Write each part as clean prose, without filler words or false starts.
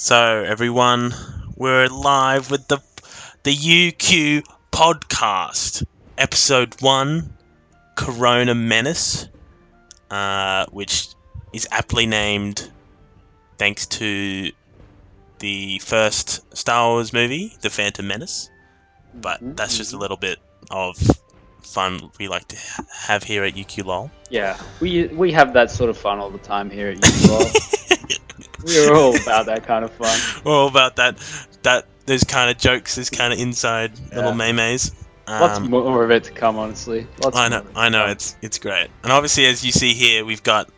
So everyone, we're live with the UQ podcast, episode 1, Corona Menace, which is aptly named thanks to the first Star Wars movie, The Phantom Menace. But that's just a little bit of fun we like to have here at UQ LOL. Yeah, we have that sort of fun all the time here at UQ LOL. We're all about that kind of fun. We're all about that those kind of jokes, those kind of inside little memes. Lots more of it to come, honestly. I know, it's great. And obviously, as you see here, we've got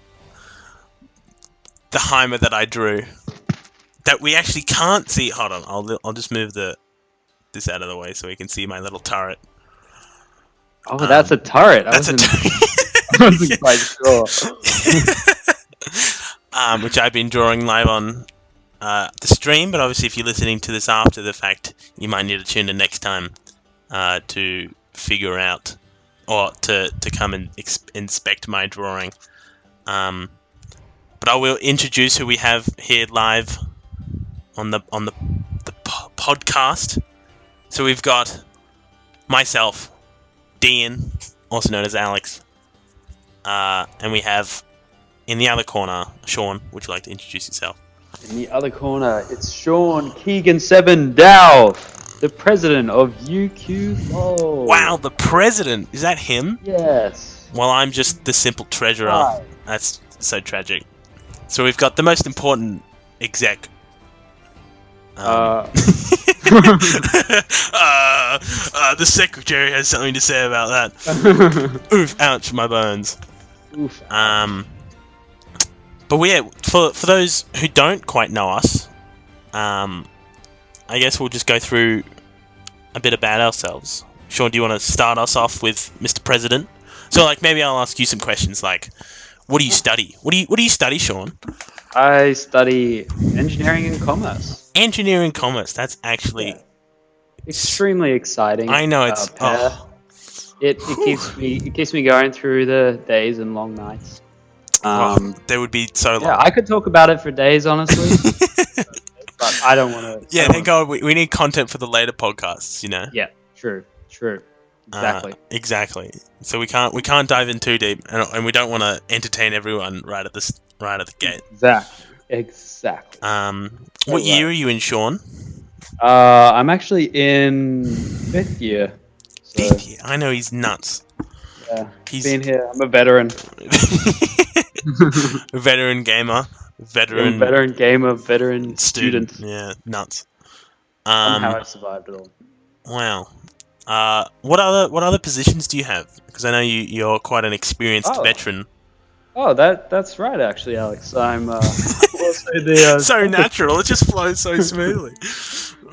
the heimer that I drew that we actually can't see. Hold on, I'll just move this out of the way so we can see my little turret. Oh, that's a turret. I wasn't quite sure. Which I've been drawing live on the stream, but obviously if you're listening to this after the fact, you might need to tune in next time to figure out, or to come and inspect my drawing. But I will introduce who we have here live on the podcast. So we've got myself, Dian, also known as Alex, and we have in the other corner, Shaun. Would you like to introduce yourself? In the other corner, it's Shaun Keegan7 Dauth, the president of UQ LOL. Wow, the president! Is that him? Yes. Well, I'm just the simple treasurer. Hi. That's so tragic. So we've got the most important exec. The secretary has something to say about that. Oof! Ouch! My bones. Oof. But for those who don't quite know us, I guess we'll just go through a bit about ourselves. Shaun, do you want to start us off with Mr. President? So, maybe I'll ask you some questions, what do you study? What do you study, Shaun? I study engineering and commerce. Engineering and commerce. That's actually extremely exciting. I know it's. It keeps me going through the days and long nights. They would be so long. Yeah, I could talk about it for days, honestly. But I don't want to. Yeah, thank God we need content for the later podcasts, you know? Yeah, true. Exactly. Exactly. So we can't dive in too deep, and we don't want to entertain everyone right at the gate. Exactly. What year are you in, Shaun? I'm actually in 5th year. So, 5th year? I know, he's nuts. Yeah, he's been here. I'm a veteran. A veteran gamer. Veteran gamer, veteran student. Yeah, nuts. Somehow I survived it all. Wow. What other positions do you have? Because I know you're quite an experienced veteran. Oh, that's right, actually, Alex. I'm also the so natural. It just flows so smoothly.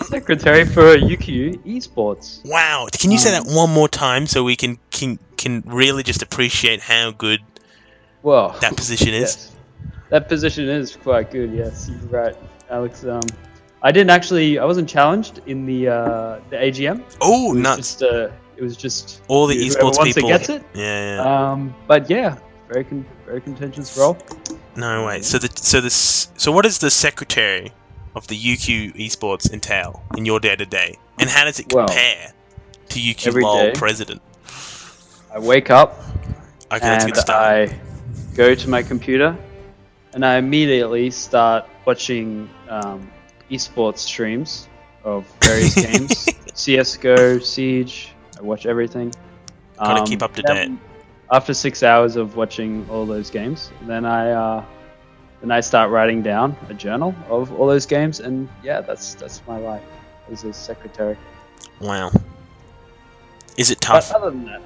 Secretary for UQ esports. Wow. Can you say that one more time so we can really just appreciate how good that position is? Yes. That position is quite good. Yes, you're right, Alex. I wasn't challenged in the AGM. Oh, nuts! It was just all the esports people. Gets it. Yeah. But yeah, very contentious role. No way. So what does the secretary of the UQ esports entail in your day to day, and how does it compare to UQ LOL president? I wake up. Okay, let's get started. I go to my computer, and I immediately start watching esports streams of various games. CSGO, Siege. I watch everything. Gotta keep up to date. After 6 hours of watching all those games, then I start writing down a journal of all those games, and yeah, that's my life as a secretary. Wow. Is it tough? But other than that,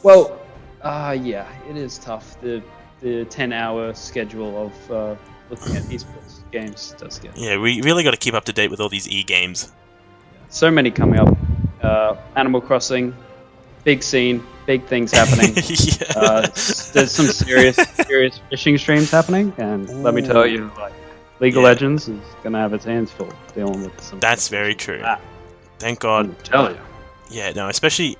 well, yeah, it is tough. The 10-hour schedule of looking at esports games does get. Yeah, we really got to keep up to date with all these e-games. So many coming up. Animal Crossing, big scene, big things happening. There's some serious fishing streams happening, and let me tell you, League of Legends is gonna have its hands full dealing with some. That's very true. Thank God. I tell you. Yeah, no, especially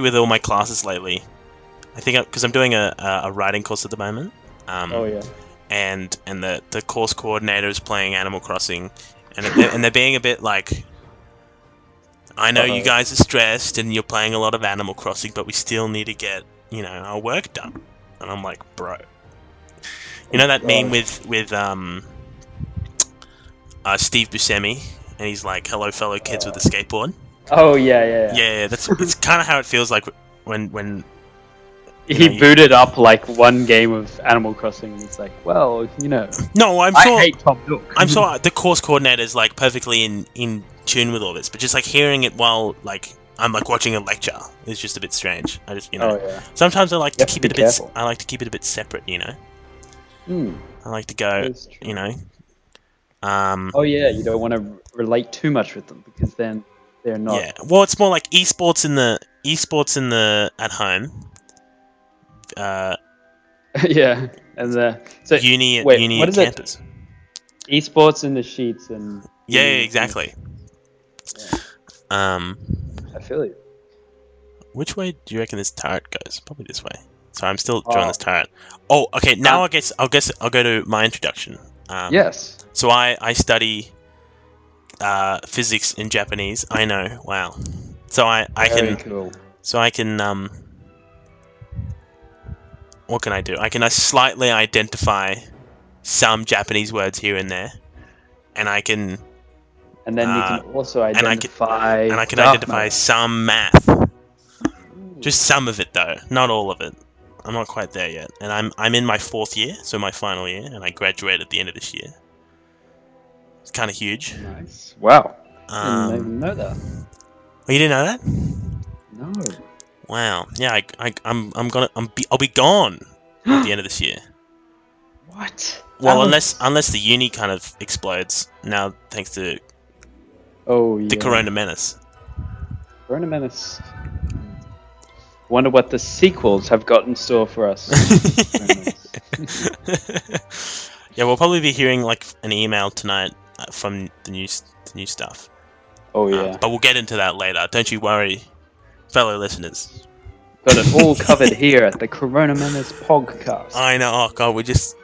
with all my classes lately. I think because I'm doing a writing course at the moment. and the course coordinator is playing Animal Crossing, and they're being a bit like, I know you guys are stressed and you're playing a lot of Animal Crossing, but we still need to get, our work done. And I'm like, bro. You know that meme with Steve Buscemi, and he's like, hello fellow kids with a skateboard? Oh, yeah. Yeah, it's kind of how it feels like when he booted up like one game of Animal Crossing, and it's like, well, No, I hate Tom Nook. I'm sure the course coordinator is like perfectly in tune with all this, but just like hearing it while like I'm like watching a lecture is just a bit strange. I just sometimes I like to keep it a bit. Careful. I like to keep it a bit separate. I like to go. Oh yeah, you don't want to relate too much with them because then they're not. Yeah, well, it's more like esports in the at home. Yeah, and so uni what at is campus. Esports in the sheets and. Yeah, exactly. Yeah. I feel you. Which way do you reckon this turret goes? Probably this way. So I'm still drawing this turret. Oh, okay. Now I'll go to my introduction. Yes. So I study physics in Japanese. I know. Wow. So I Very can. Cool. So I can. What can I do? I can slightly identify some Japanese words here and there, and I can. And then you can also identify. And I can identify some math. Just some of it though, not all of it. I'm not quite there yet, and I'm in my 4th year, so my final year, and I graduate at the end of this year. It's kind of huge. Nice. Wow. I didn't even know that. Oh, you didn't know that? No. Wow. Yeah, I'll be gone at the end of this year. What? Well, unless the uni kind of explodes now, thanks to the Corona Menace. Corona Menace. Wonder what the sequels have got in store for us. Yeah, we'll probably be hearing like an email tonight from the new stuff. Oh yeah. But we'll get into that later. Don't you worry, fellow listeners. Got it all covered here at the Corona Menace podcast. I know. Oh god, we're just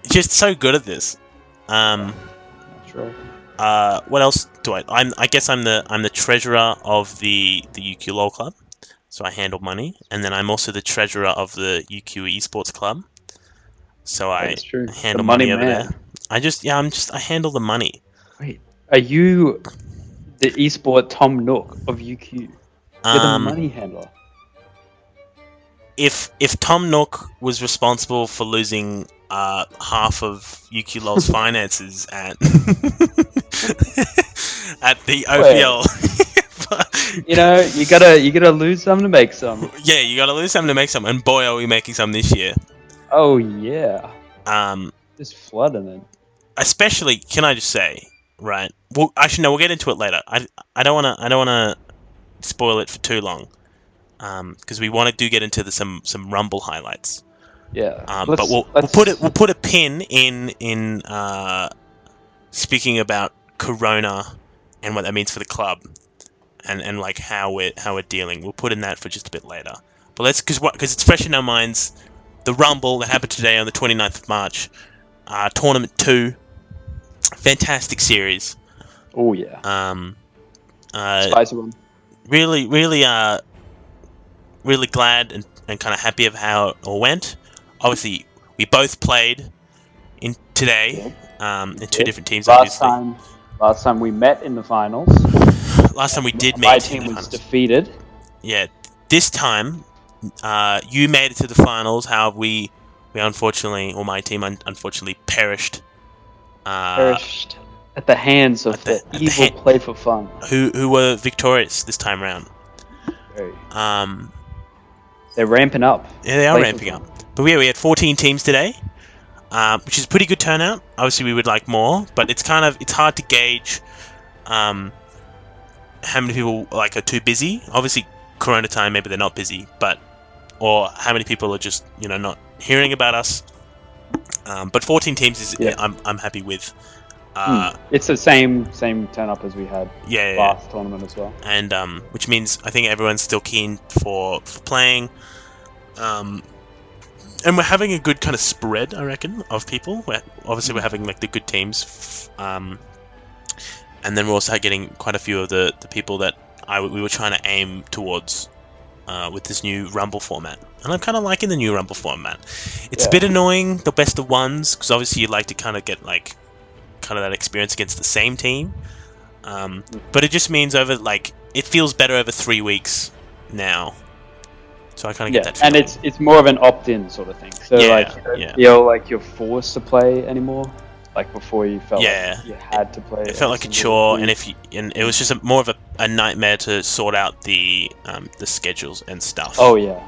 so good at this. Sure. What else do I guess I'm the treasurer of the UQ LOL club. So I handle money, and then I'm also the treasurer of the UQ esports club. So I handle money over there. I handle the money. Wait, are you the esport Tom Nook of UQ? You're the money handler. If Tom Nook was responsible for losing half of UQ LOL's finances at the OPL. You gotta lose some to make some. Yeah, you gotta lose some to make some, and boy, are we making some this year. Oh yeah. Just flooding it. Especially, can I just say, right? Well, actually, no, we'll get into it later. I don't wanna spoil it for too long, because we want to get into some Rumble highlights. Yeah. But we'll put a pin in speaking about Corona and what that means for the club. And like how we're dealing, we'll put in that for just a bit later. But because it's fresh in our minds, the Rumble that happened today on the 29th of March, Tournament 2, fantastic series. Oh yeah. Spicy one. Really glad and kind of happy of how it all went. Obviously, we both played in today, in two different teams. Last time we met in the finals. Last time we did meet. My team was defeated. Yeah, this time you made it to the finals. However, we unfortunately, or my team unfortunately, perished. Perished at the hands of the evil Play for Fun. Who were victorious this time round. They're ramping up. Yeah, they are ramping up. But we had 14 teams today, which is a pretty good turnout. Obviously, we would like more, but it's hard to gauge how many people are too busy. Obviously, Corona time, maybe they're not busy, or how many people are just not hearing about us. But 14 teams is I'm happy with. It's the same turn up as we had last tournament as well, and which means I think everyone's still keen for playing. And we're having a good kind of spread, I reckon, of people. We're having like the good teams, and then we're also getting quite a few of the people that we were trying to aim towards with this new Rumble format. And I'm kind of liking the new Rumble format. It's a bit annoying, the best of ones, because obviously you'd like to kind of get like kind of that experience against the same team. But it just means it feels better over 3 weeks now. So I kind of get that feeling. And it's more of an opt-in sort of thing. So you don't feel like you're forced to play anymore. Like before, you felt like you had to play. It felt like a chore, and it was just more of a nightmare to sort out the schedules and stuff. Oh yeah.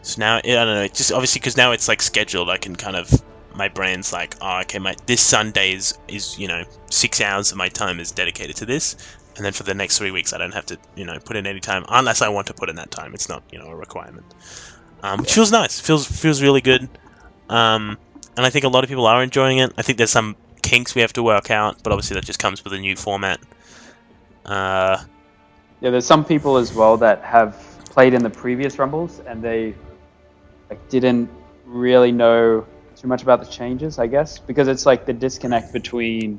So now I don't know. It's just obviously because now it's like scheduled. I can kind of my brain's like, oh, okay, this Sunday is 6 hours of my time is dedicated to this. And then for the next 3 weeks, I don't have to, put in any time unless I want to put in that time. It's not, a requirement. Which feels nice. Feels really good. And I think a lot of people are enjoying it. I think there's some kinks we have to work out, but obviously that just comes with a new format. There's some people as well that have played in the previous Rumbles, and they didn't really know too much about the changes, I guess, because it's like the disconnect between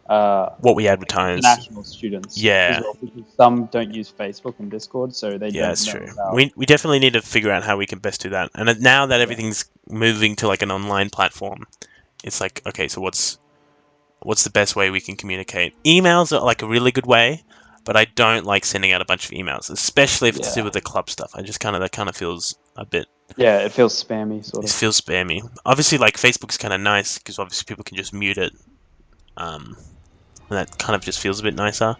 what we advertise, international students. Yeah. Well, because some don't use Facebook and Discord, so they don't that's know true. about... We definitely need to figure out how we can best do that. And now that everything's moving to like an online platform, it's like, okay, so what's the best way we can communicate? Emails are like a really good way, but I don't like sending out a bunch of emails, especially if it's to do with the club stuff. That kind of feels a bit. Yeah, it feels spammy, sort of. It feels spammy. Obviously, like Facebook's kind of nice because obviously people can just mute it. And that kind of just feels a bit nicer.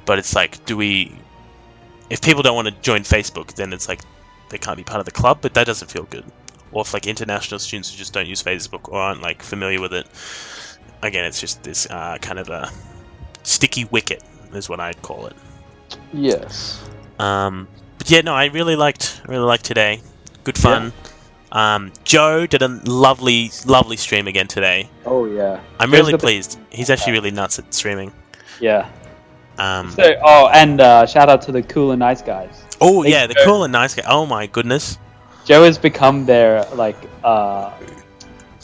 But it's like, if people don't want to join Facebook, then it's like they can't be part of the club, but that doesn't feel good. Or if like international students who just don't use Facebook or aren't like familiar with it, again, it's just this kind of a sticky wicket is what I'd call it. Yes. But yeah, no, I really liked today. Good fun. Yeah. Joe did a lovely stream again today. Oh yeah. I'm really pleased. He's actually really nuts at streaming. Yeah. And shout out to the Cool and Nice guys. Oh yeah, the Cool and Nice guy. Oh my goodness. Joe has become their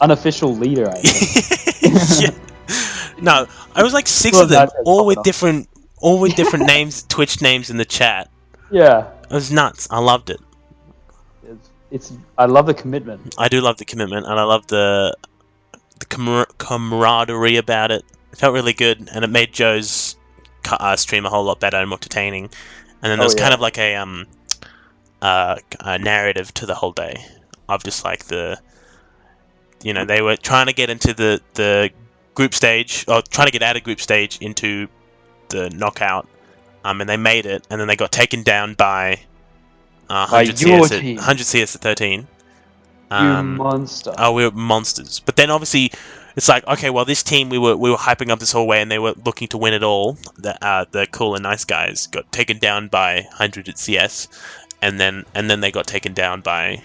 unofficial leader, I think. Yeah. No, I was like 6 of them, all with different names, Twitch names in the chat. Yeah. It was nuts. I loved it. I love the commitment. I do love the commitment, and I love the camaraderie about it. It felt really good, and it made Joe's stream a whole lot better and more entertaining. And then there was kind of like a narrative to the whole day of just like they were trying to get into the group stage, or trying to get out of group stage into the knockout, and they made it, and then they got taken down by 100 CS at 13. You monster. Oh, we were monsters. But then obviously it's like, okay, well, this team we were hyping up this whole way, and they were looking to win it all. The Cool and Nice guys got taken down by 100 at CS, and then they got taken down by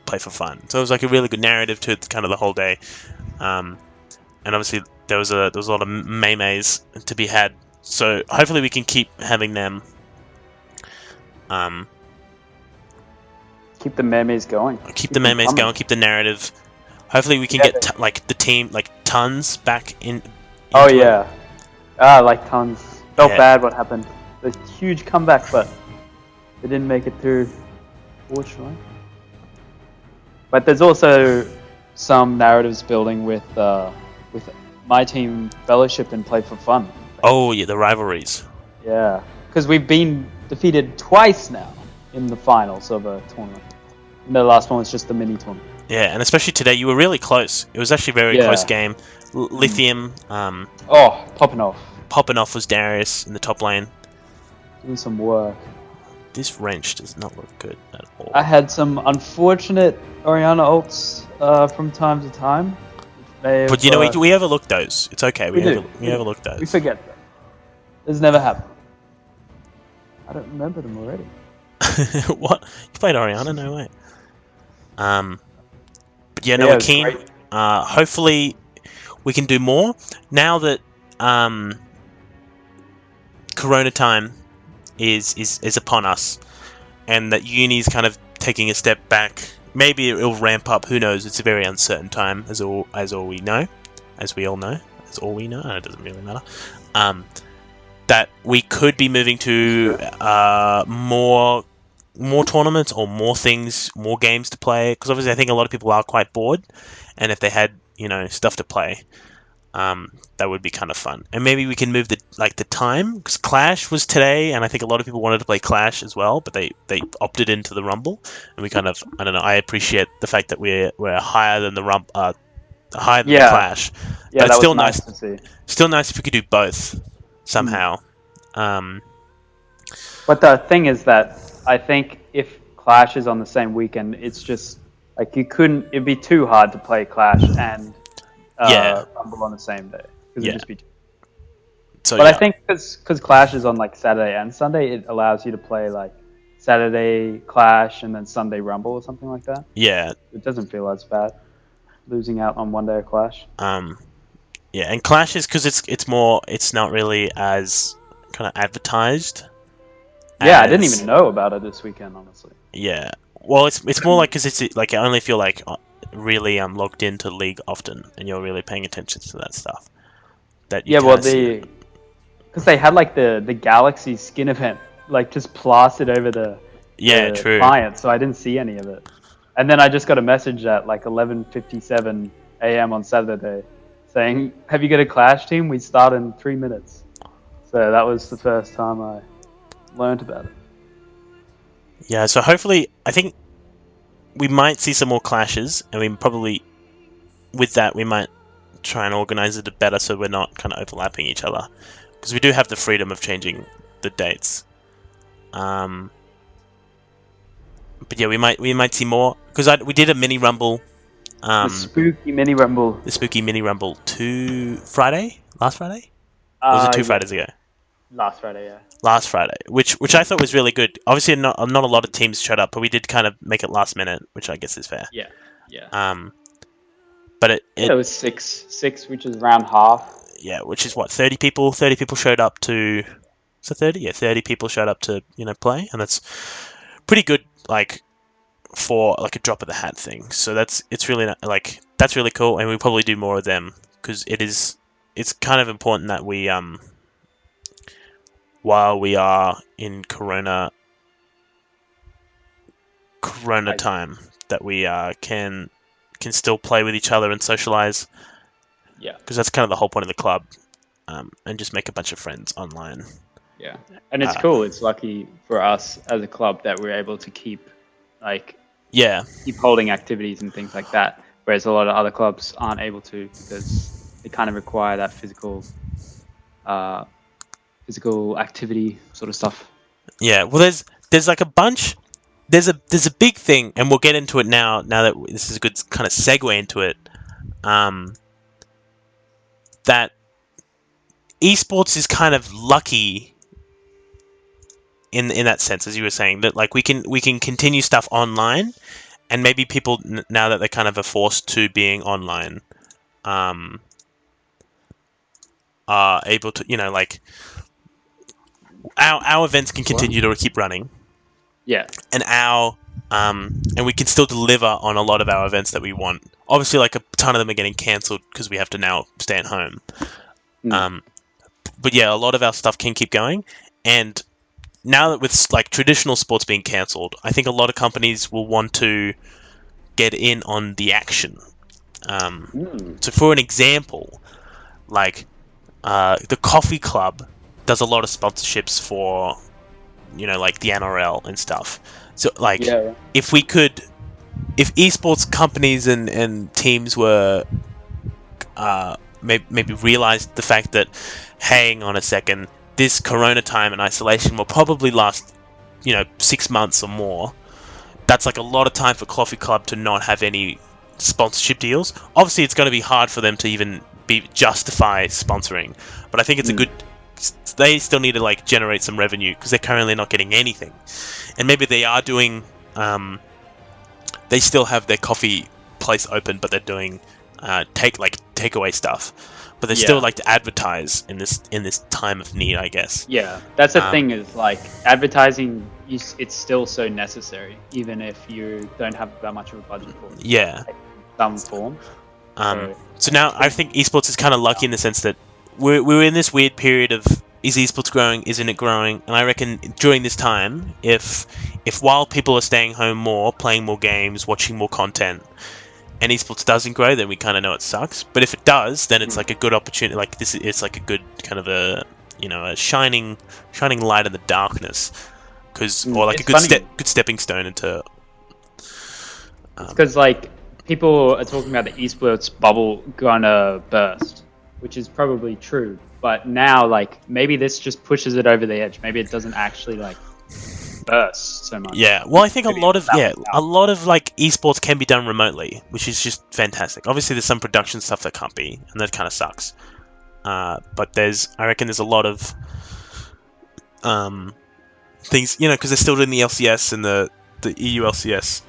Play for Fun. So it was like a really good narrative to kind of the whole day. And obviously there was a lot of memes to be had. So hopefully we can keep having them. Keep the memes going. Keep the memes going. Keep the narrative. Hopefully we can get the team tons back in. Oh yeah, tons. Felt bad what happened. The huge comeback, but they didn't make it through, fortunately. But there's also some narratives building with my team Fellowship and Play for Fun. Oh yeah, the rivalries. Yeah, because we've been defeated twice now in the finals of a tournament. And the last one was just the mini tournament. Yeah, and especially today, you were really close. It was actually a very close game. Lithium. Popping off. Popping off was Darius in the top lane. Doing some work. This wrench does not look good at all. I had some unfortunate Orianna ults from time to time. But we overlooked those. It's okay. We overlooked those. We forget them. This never happened. I don't remember them already. What? You played Orianna? No way. But yeah, no, we're keen. Hopefully, we can do more now that Corona time is upon us, and that uni's kind of taking a step back maybe it'll ramp up. Who knows? It's a very uncertain time, as all we know, as we all know, as all we know. It doesn't really matter. That we could be moving to more tournaments or more things, more games to play. Because obviously, I think a lot of people are quite bored, and if they had stuff to play, that would be kind of fun. And maybe we can move the time, because Clash was today, and I think a lot of people wanted to play Clash as well, but they opted into the Rumble, and we kind of, I don't know. I appreciate the fact that we're higher than the higher than the Clash. Yeah, but it's that still was nice to see. Still nice if we could do both somehow. But the thing is that I think if Clash is on the same weekend, it's just like it'd be too hard to play Clash and Rumble on the same day. It'd just be but I think because Clash is on like Saturday and Sunday, it allows you to play like Saturday Clash and then Sunday Rumble or something like that. Yeah. It doesn't feel as bad losing out on one day of Clash. Yeah, and Clash is because it's not really as kind of advertised. Yeah, I didn't even know about it this weekend, honestly. Yeah, well, it's more like because it's like I only feel like really logged into League often, and you're really paying attention to that stuff. Because they had like the Galaxy skin event like just plastered over the client, so I didn't see any of it. And then I just got a message at like 11:57 a.m. on Saturday saying, "Have you got a Clash team? We start in 3 minutes." So that was the first time I learned about it. Yeah, so hopefully, I think we might see some more clashes, and we probably, with that, we might try and organize it better so we're not kind of overlapping each other, because we do have the freedom of changing the dates. But yeah, we might see more, because we did a mini rumble. The spooky mini rumble. The spooky mini rumble last Friday? Or was it 2 Fridays ago? Last Friday, yeah. Last Friday, which I thought was really good. Obviously, not a lot of teams showed up, but we did kind of make it last minute, which I guess is fair. Yeah. But it was six, which is around half. Yeah, which is what, 30 people. 30 people showed up to. So 30, yeah, 30 people showed up to play, and that's pretty good. Like for like a drop of the hat thing. So that's really cool, and we'll probably do more of them because it's kind of important that we while we are in Corona time, that we can still play with each other and socialize. Yeah, because that's kind of the whole point of the club, and just make a bunch of friends online. Yeah, and it's cool. It's lucky for us as a club that we're able to keep holding activities and things like that, whereas a lot of other clubs aren't able to because they kind of require that physical activity sort of stuff. Yeah, well, there's like a bunch. There's a big thing, and we'll get into it now that this is a good kind of segue into it. That esports is kind of lucky in that sense, as you were saying, that like we can continue stuff online, and maybe people now that they kind of are forced to being online, are able to like our events can continue to keep running. Yeah, and and we can still deliver on a lot of our events that we want. Obviously, like a ton of them are getting cancelled because we have to now stay at home. But yeah, a lot of our stuff can keep going. And now that with like traditional sports being cancelled, I think a lot of companies will want to get in on the action. So for an example, like the Coffee Club does a lot of sponsorships for like the NRL and stuff. So like if esports companies and teams were maybe realized the fact that, hang on a second, this Corona time and isolation will probably last 6 months or more. That's like a lot of time for Coffee Club to not have any sponsorship deals. Obviously it's going to be hard for them to even justify sponsoring, but I think it's a good. They still need to like generate some revenue because they're currently not getting anything, and maybe they are doing. They still have their coffee place open, but they're doing takeaway stuff. but they still like to advertise in this time of need, I guess. Yeah, that's the thing is like advertising. It's still so necessary, even if you don't have that much of a budget for it. Yeah. Like, in some form. So now I think esports is kind of lucky in the sense that we're in this weird period of, is esports growing? Isn't it growing? And I reckon during this time, if while people are staying home more, playing more games, watching more content, and esports doesn't grow, then we kind of know it sucks. But if it does, then it's like a good opportunity. Like it's like a good kind of a shining light in the darkness, or like a good stepping stone into. Because like people are talking about the esports bubble gonna burst, which is probably true. But now, like, maybe this just pushes it over the edge. Maybe it doesn't actually like burst so much. Yeah, well, I think a lot of like esports can be done remotely, which is just fantastic. Obviously, there's some production stuff that can't be, and that kind of sucks. But I reckon there's a lot of things, because they're still doing the LCS and the EU LCS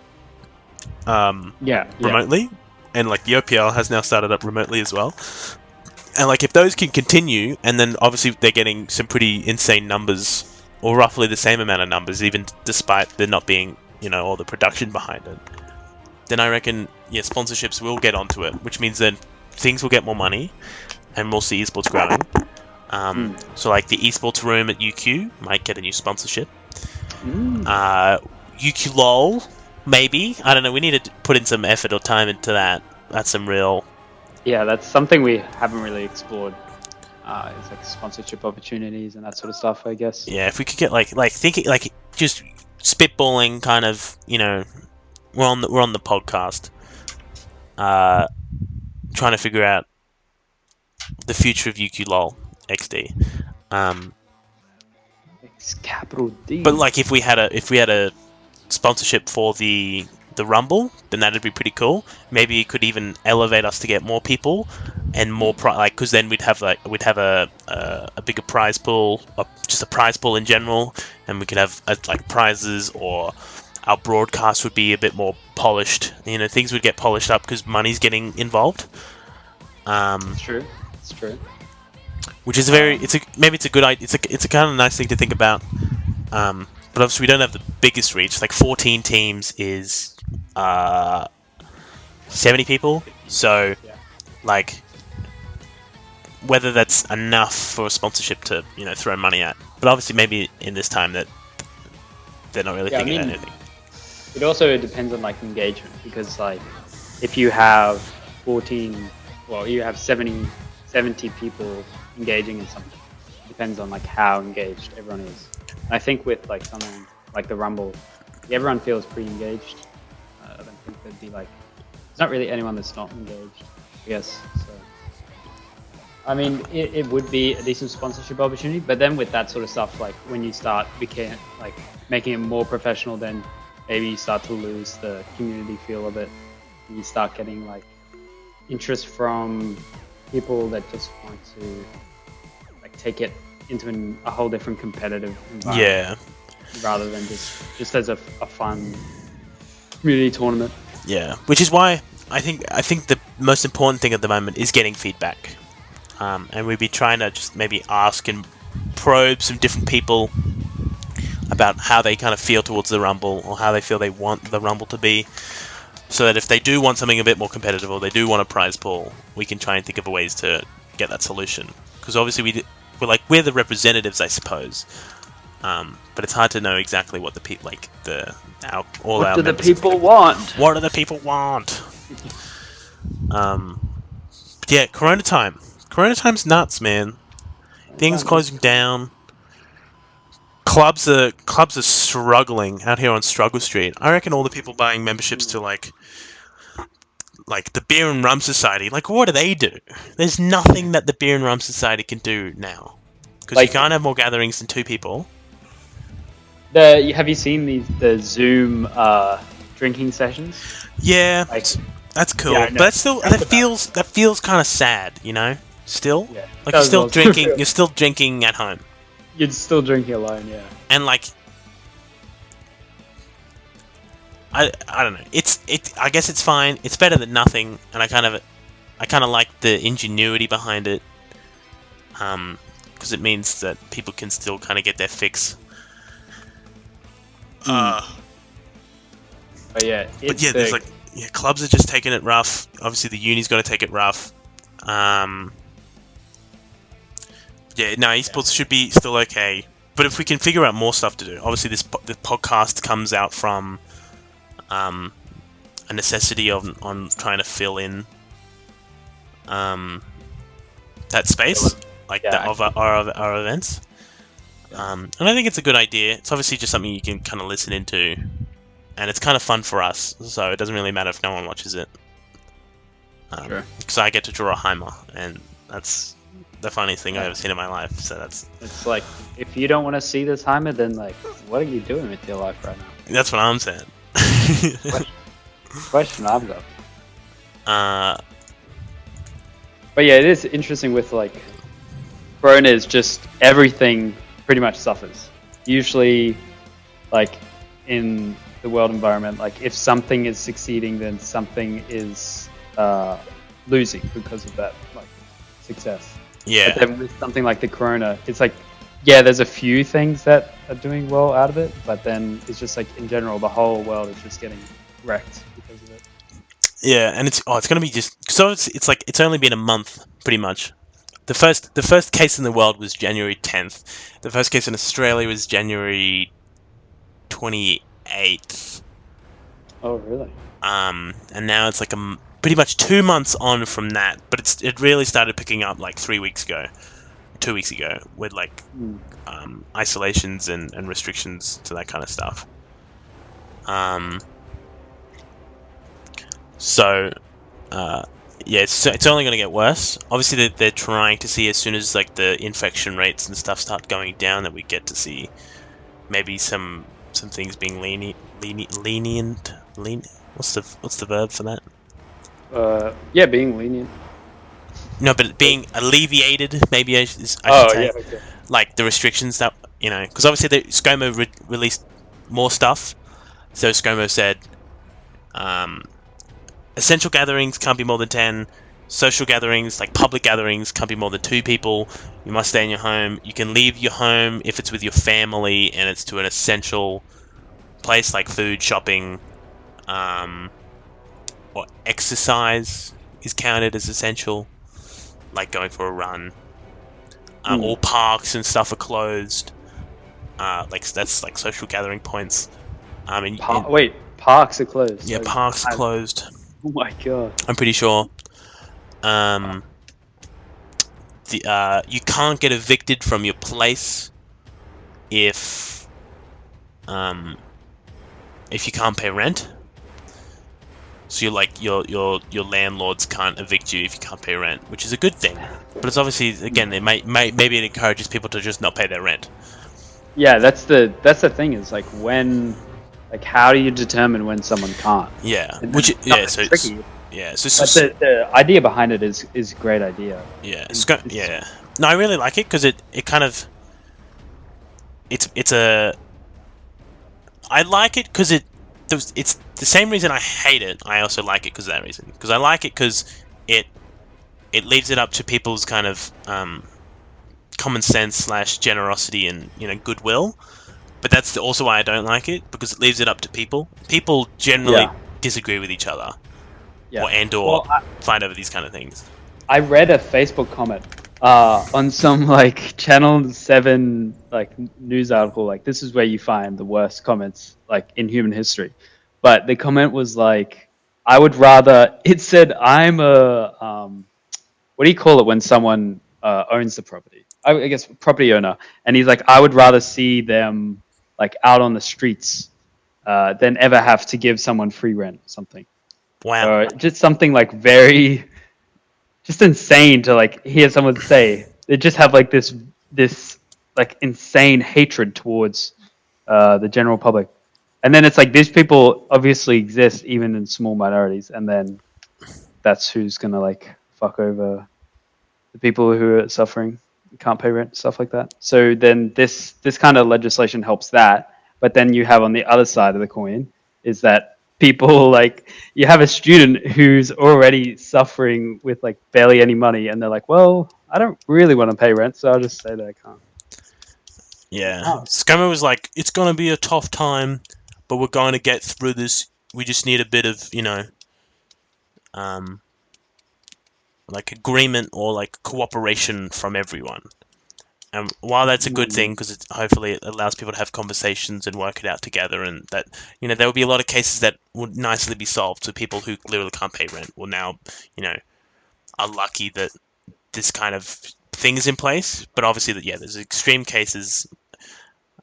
remotely, and like the OPL has now started up remotely as well. And like if those can continue, and then obviously they're getting some pretty insane numbers, or roughly the same amount of numbers, even despite there not being all the production behind it, then I reckon sponsorships will get onto it, which means then things will get more money, and we'll see esports growing. So like the esports room at UQ might get a new sponsorship. UQ LOL, maybe, I don't know. We need to put in some effort or time into that. That's some real. Yeah, that's something we haven't really explored. It's like sponsorship opportunities and that sort of stuff, I guess. Yeah, if we could get like thinking, like just spitballing, kind of, we're on the podcast, trying to figure out the future of UQ LOL XD. It's capital D. But like if we had a sponsorship for the Rumble, then that'd be pretty cool. Maybe it could even elevate us to get more people and more because then we'd have a bigger prize pool, or just a prize pool in general, and we could have like prizes, or our broadcast would be a bit more polished. Things would get polished up because money's getting involved. It's true. Which is it's a good idea. It's a kind of nice thing to think about. But obviously we don't have the biggest reach. Like 14 teams is 70 people. So like whether that's enough for a sponsorship to throw money at. But obviously maybe in this time that they're not really thinking about anything. It also depends on like engagement, because like if you have 70 people engaging in something, it depends on like how engaged everyone is. I think with like something like the Rumble, everyone feels pretty engaged. I don't think there'd be like, there's not really anyone that's not engaged, I guess. So, I mean, it would be a decent sponsorship opportunity, but then with that sort of stuff, like when you start making it more professional, then maybe you start to lose the community feel of it. And you start getting like interest from people that just want to like take it into a whole different competitive environment, rather than just as a fun community tournament. Yeah, which is why I think the most important thing at the moment is getting feedback, and we'd be trying to just maybe ask and probe some different people about how they kind of feel towards the Rumble, or how they feel they want the Rumble to be, so that if they do want something a bit more competitive, or they do want a prize pool, we can try and think of ways to get that solution. Because obviously we're the representatives, I suppose, but it's hard to know exactly what the people like what do the people want? What do the people want? Yeah, Corona time. Corona time's nuts, man. Things closing down. Clubs are struggling out here on Struggle Street. I reckon all the people buying memberships to like the Beer and Rum Society, like what do they do? There's nothing that the Beer and Rum Society can do now, because you can't have more gatherings than 2 people. Have you seen the Zoom drinking sessions? Yeah, that's cool, but that feels kind of sad, Still, like you're still drinking. You're still drinking at home. You're still drinking alone, yeah. And like, I don't know. I guess it's fine. It's better than nothing. And I I kind of like the ingenuity behind it, because it means that people can still kind of get their fix. But yeah, but yeah, there's clubs are just taking it rough. Obviously, the uni's got to take it rough. Esports should be still okay. But if we can figure out more stuff to do, obviously the podcast comes out from a necessity on trying to fill in that space, of our events. And I think it's a good idea. It's obviously just something you can kind of listen into, and it's kind of fun for us, so it doesn't really matter if no one watches it. Sure. Because I get to draw a heimer, and that's the funniest thing I've ever seen in my life. So that's... It's like, if you don't want to see this heimer, then like, what are you doing with your life right now? That's what I'm saying. Question I've got. But yeah, it is interesting with like Corona is just everything pretty much suffers. Usually, like in the world environment, like if something is succeeding, then something is losing because of that like success. Yeah. But then with something like the Corona, it's like, yeah, there's a few things that are doing well out of it, but then it's just like in general, the whole world is just getting wrecked because of it. Yeah, and it's going to be just so it's like it's only been a month pretty much. The first case in the world was January 10th. The first case in Australia was January 28th. Oh, really? And now it's like pretty much 2 months on from that, but it really started picking up like 2 weeks ago, with like isolations and restrictions to that kind of stuff. It's only going to get worse. Obviously, they're trying to see as soon as like the infection rates and stuff start going down that we get to see maybe some things being lenient. What's the verb for that? Being lenient. No, but being alleviated. Maybe I should say. Yeah, okay. Like the restrictions that because obviously the ScoMo released more stuff. So ScoMo said, essential gatherings can't be more than 10. Social gatherings, like public gatherings, can't be more than 2 people. You must stay in your home. You can leave your home if it's with your family and it's to an essential place like food, shopping, or exercise is counted as essential, like going for a run. All parks and stuff are closed. That's like social gathering points. Parks are closed. Yeah, parks are closed. Oh my god! I'm pretty sure. You can't get evicted from your place if you can't pay rent. So your landlords can't evict you if you can't pay rent, which is a good thing. But it's obviously, again, maybe it encourages people to just not pay their rent. Yeah, that's the thing is like when. Like, how do you determine when someone can't? Yeah, So tricky. But the idea behind it is a great idea. Yeah, No, I really like it because it kind of I like it because it's the same reason I hate it. I also like it because of that reason. Because I like it because it leaves it up to people's kind of common sense / generosity and goodwill. But that's also why I don't like it, because it leaves it up to people. People generally disagree with each other, or fight over these kind of things. I read a Facebook comment on some like Channel 7 like news article. Like, this is where you find the worst comments like in human history. But the comment was like, I would rather. It said, I'm a what do you call it when someone owns the property? I guess property owner. And he's like, I would rather see them like out on the streets, than ever have to give someone free rent or something. Wow. Or just something like very, just insane to like hear someone say. They just have like this like insane hatred towards the general public. And then it's like these people obviously exist even in small minorities, and then that's who's gonna like fuck over the people who are suffering. Can't pay rent, stuff like that. So then this kind of legislation helps that, but then you have on the other side of the coin is that people like you have a student who's already suffering with like barely any money, and they're like, well, I don't really want to pay rent, so I'll just say that I can't. Yeah. Oh. Scummer was like, it's going to be a tough time, but we're going to get through this. We just need a bit of, like agreement or like cooperation from everyone. And while that's a good thing, because hopefully it allows people to have conversations and work it out together, and that, there will be a lot of cases that would nicely be solved. So people who literally can't pay rent will now, are lucky that this kind of thing is in place. But obviously, there's extreme cases.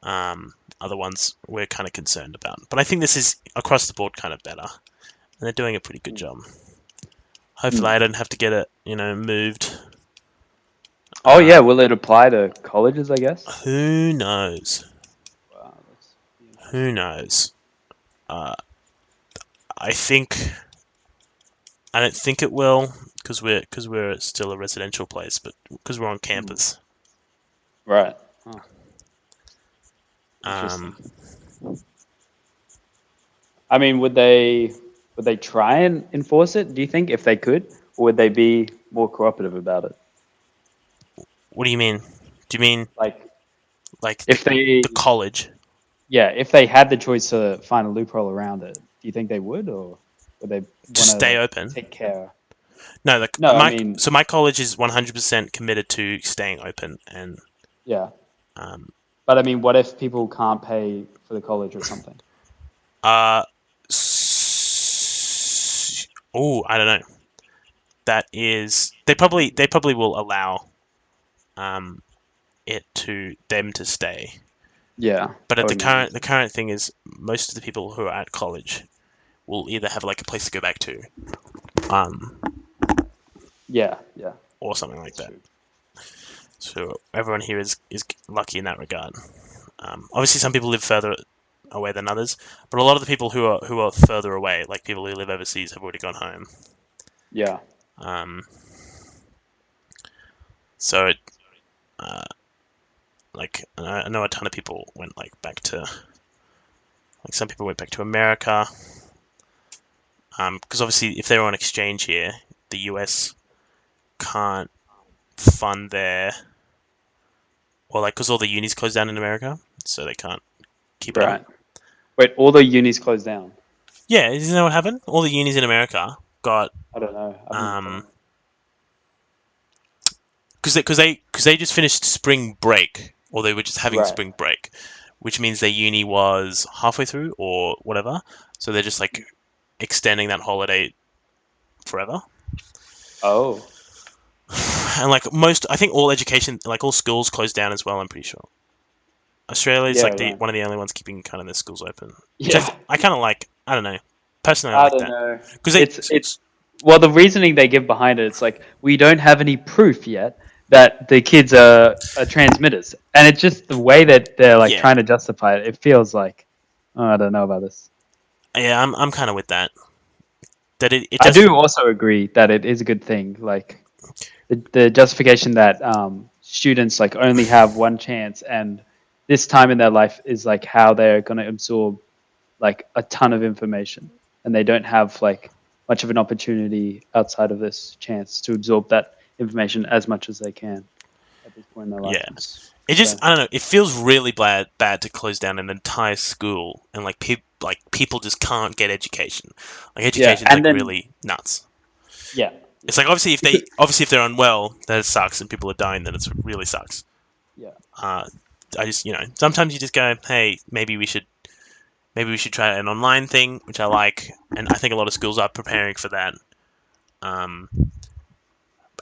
Other ones we're kind of concerned about. But I think this is across the board kind of better, and they're doing a pretty good job. Hopefully, I don't have to get it, moved. Oh yeah, will it apply to colleges? I guess. Who knows? Wow, Who knows? I think I don't think it will because we're still a residential place, but because we're on campus. Right. Oh. Interesting. I mean, would they try and enforce it? Do you think if they could, or would they be more cooperative about it? What do you mean? Do you mean like if the college? Yeah, if they had the choice to find a loophole around it, do you think they would, or would they Just stay open? Take care? No, I mean, so my college is 100% committed to staying open, and yeah. But I mean, what if people can't pay for the college or something? I don't know. That is, they probably will allow, them to stay. Yeah. But the current thing is most of the people who are at college will either have like a place to go back to, yeah, or something like that. So everyone here is lucky in that regard. Obviously, some people live further away than others, but a lot of the people who are further away, like people who live overseas, have already gone home. Yeah. So it, like I know a ton of people went back to, some people went back to America. Because obviously, if they're on exchange here, the US can't fund their, or because all the unis closed down in America, so they can't keep it up. Wait, all the unis closed down? Yeah, isn't that what happened? All the unis in America got. I don't know. Because they just finished spring break, or they were just having spring break, which means their uni was halfway through or whatever. So they're just extending that holiday forever. Oh. And I think all education, all schools closed down as well. I'm pretty sure. Australia is one of the only ones keeping kind of their schools open. Yeah. I kind of like. I don't know. Personally, I like that. Know. Because it's well, the reasoning they give behind it, it's like we don't have any proof yet that the kids are transmitters, and it's just the way that they're trying to justify it. It feels like, I don't know about this. Yeah, I'm kind of with that. That I do also agree that it is a good thing. Like the justification that students only have one chance, and this time in their life is how they're going to absorb a ton of information, and they don't have much of an opportunity outside of this chance to absorb that information as much as they can at this point in their life. Yeah. I don't know, it feels really bad to close down an entire school and people just can't get education. Education's really nuts. Yeah. It's obviously if they're unwell, that it sucks, and people are dying, then it really sucks. Yeah. I just sometimes you just go, hey, maybe we should try an online thing, which I like, and I think a lot of schools are preparing for that.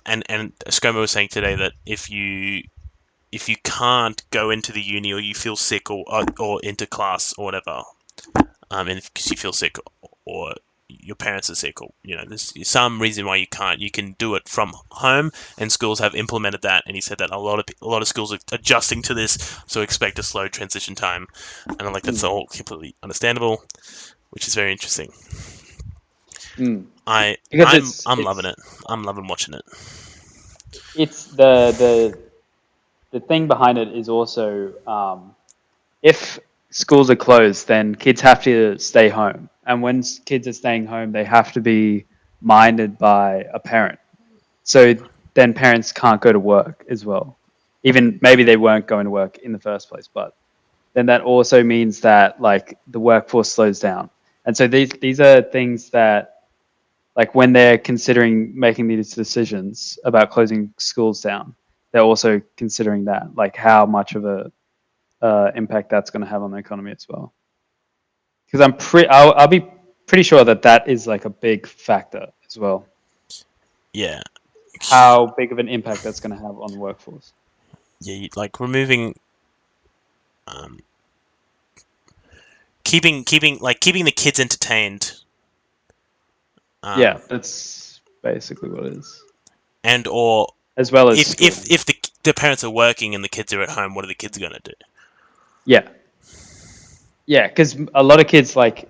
And Skoma was saying today that if you can't go into the uni, or you feel sick, or into class or whatever, and because you feel sick or your parents are sick, or there's some reason why you can't, you can do it from home, and schools have implemented that. And he said that a lot of schools are adjusting to this, so expect a slow transition time, and I'm that's all completely understandable, which is very interesting. I'm loving it. I'm loving watching it. It's the thing behind it is also if schools are closed, then kids have to stay home. And when kids are staying home, they have to be minded by a parent. So then parents can't go to work as well. Even maybe they weren't going to work in the first place, but then that also means that like the workforce slows down. And so these are things that like when they're considering making these decisions about closing schools down, they're also considering that like how much of a impact that's going to have on the economy as well. Because I'll be pretty sure that that is like a big factor as well. Yeah. How big of an impact that's going to have on the workforce. Yeah, like removing, keeping the kids entertained. Yeah, that's basically what it is. And or as well as if the parents are working and the kids are at home, what are the kids going to do? Yeah. Yeah, because a lot of kids like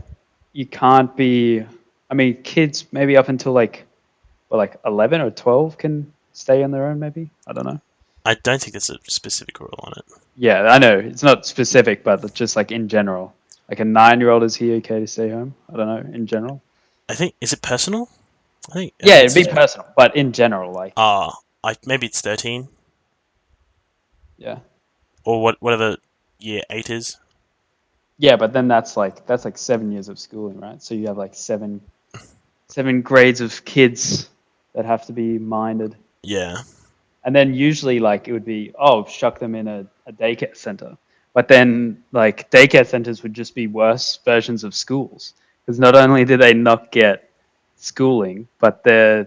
you can't be. I mean, kids maybe up until like 11 or 12 can stay on their own. Maybe I don't know. I don't think there's a specific rule on it. Yeah, I know it's not specific, but just like in general, like a 9-year-old, is he okay to stay home? I don't know in general. I think, is it personal? Yeah, it'd be personal, but in general, like maybe it's 13. Yeah. Or whatever year 8 is. Yeah, but then that's like 7 years of schooling, right? So you have like seven grades of kids that have to be minded. Yeah. And then usually like it would be, shuck them in a daycare center. But then like daycare centers would just be worse versions of schools. Because not only do they not get schooling, but the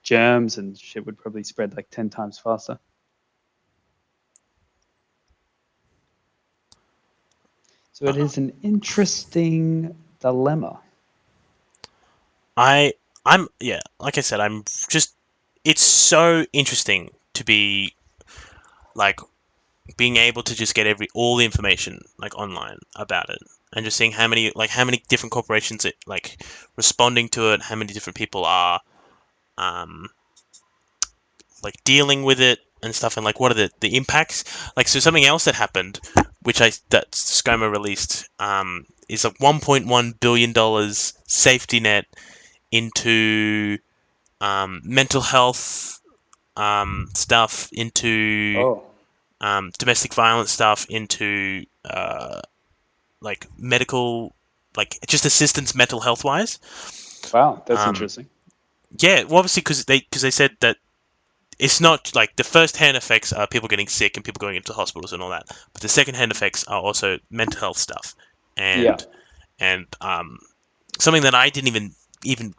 germs and shit would probably spread like 10 times faster. So it is an interesting dilemma. I'm like I said, it's so interesting to be like being able to just get all the information like online about it, and just seeing how many different corporations it like responding to it, how many different people are like dealing with it and stuff, and like what are the impacts. Like, so something else that happened, that ScoMo released, is a $1.1 billion safety net into mental health stuff, into domestic violence stuff, into like medical, like just assistance mental health wise. Wow, that's interesting. Yeah, well, obviously because they said that it's not like the first-hand effects are people getting sick and people going into hospitals and all that, but the second-hand effects are also mental health stuff, and something that I didn't even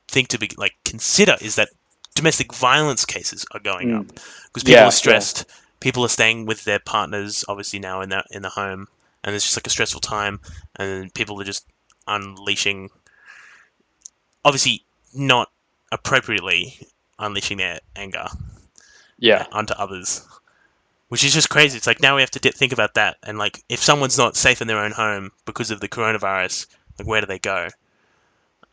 think to be like consider is that domestic violence cases are going up because people are stressed. Yeah. People are staying with their partners, obviously now in the home, and it's just like a stressful time, and people are just unleashing, obviously not appropriately, unleashing their anger onto others, which is just crazy. It's like now we have to think about that, and like if someone's not safe in their own home because of the coronavirus, like where do they go?